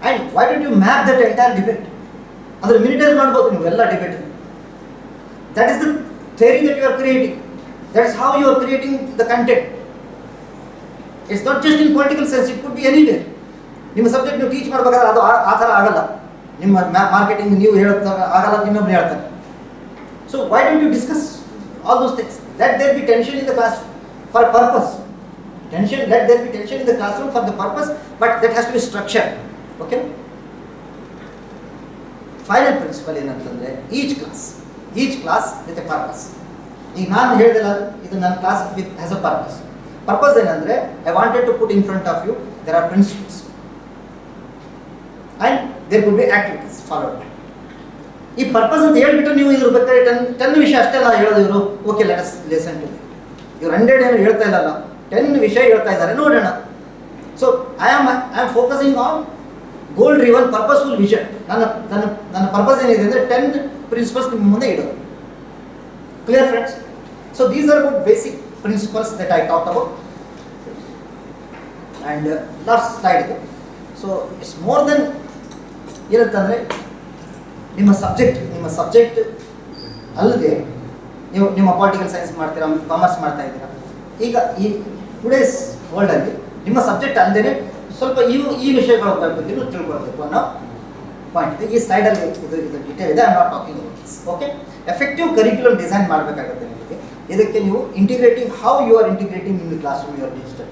And why don't you map that entire debate? Adar minutize ಮಾಡಬಹುದು ನೀವು ಎಲ್ಲ debate. That is the theory that you are creating. That is how you are creating the content. It's not just in political science, it could be anywhere. ನಿಮ್ಮ subject ನೀವು teach ಮಾಡಬೇಕಾದ್ರೆ ಅದು ಆ ಥರ ಆಗಲ್ಲ. ನಿಮ್ಮ ಮಾರ್ಕೆಟಿಂಗ್ ನೀವು ಹೇಳ್ತಾರೆ ಆಗಲ್ಲ, ಇನ್ನೊಬ್ರು ಹೇಳ್ತಾರೆ. So why don't you discuss all those things? Let there be tension in the classroom for a purpose. Let there be tension in the classroom for the purpose, but that has to be structured. Okay? Final principle ಏನಂತಂದ್ರೆ each class with a purpose. ಈಗ ನಾನು ಹೇಳಿದಲ್ಲ, ಇದು ನನ್ನ class with has a purpose. Purpose ಏನಂದ್ರೆ I wanted to put in front of you there are principles and there could be activities followed. ಈ purpose ಅಂತ ಹೇಳ್ಬಿಟ್ಟು ನೀವು ಇದ್ರ ಬೇಕಾದ್ರೆ 10 ವಿಷಯ ಅಷ್ಟೇ ನಾವು ಹೇಳೋದು. ಇವರು okay let us listen to. ಇವ್ರು 100 ಏನು ಹೇಳ್ತಾ ಇಲ್ಲಲ್ಲ, 10 ವಿಷಯ ಹೇಳ್ತಾ ಇದ್ದಾರೆ, ನೋಡೋಣ. So I am focusing on goal driven purposeful vision. ನನ್ನ ಪರ್ಪಸ್ ಏನಿದೆ ಅಂದರೆ 10 ಪ್ರಿನ್ಸಿಪಲ್ಸ್ ನಿಮ್ಮ ಮುಂದೆ ಇಡೋದು. Clear friends? So these are good basic principles that I talk about. And last slide ಇದು. ಸೊ ಇಟ್ಸ್ ಮೋರ್ ದೆನ್ ಏನಂತಂದರೆ ನಿಮ್ಮ ಸಬ್ಜೆಕ್ಟ್ ಅಲ್ಲದೆ ನೀವು ನಿಮ್ಮ ಪೊಲಿಟಿಕಲ್ ಸೈನ್ಸ್ ಮಾಡ್ತೀರಾ, ಕಾಮರ್ಸ್ ಮಾಡ್ತಾ ಇದ್ದೀರಾ. ಈಗ ಈ ಟುಡೇಸ್ ವರ್ಲ್ಡಲ್ಲಿ ನಿಮ್ಮ ಸಬ್ಜೆಕ್ಟ್ ಅಲ್ಲದೆ ಸ್ವಲ್ಪ ಈ ವಿಷಯಗಳ ಬಗ್ಗೆ ತಿಳ್ಕೊಳ್ಬೇಕು ಅನ್ನೋ ಪಾಯಿಂಟ್ ಇದೆ. ಈ ಸ್ಲೈಡಲ್ಲಿ ಇದು ಡಿಟೇಲ್ ಇದೆ. I am not talking about this. Okay? Effective curriculum design ಮಾಡಬೇಕಾಗುತ್ತೆ ನಿಮಗೆ. ಇದಕ್ಕೆ ನೀವು integrating, how you are integrating in the classroom your digital.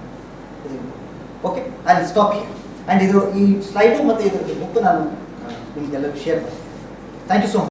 Okay, I will stop here. And ಇದು ಈ ಸ್ಲೈಡು ಮತ್ತು ಇದ್ರದ್ದು ಬುಕ್ ನಾನು ನಿಮಗೆಲ್ಲರಿಗೂ ಶೇರ್ ಮಾಡ್ತೀನಿ. Thank you so much.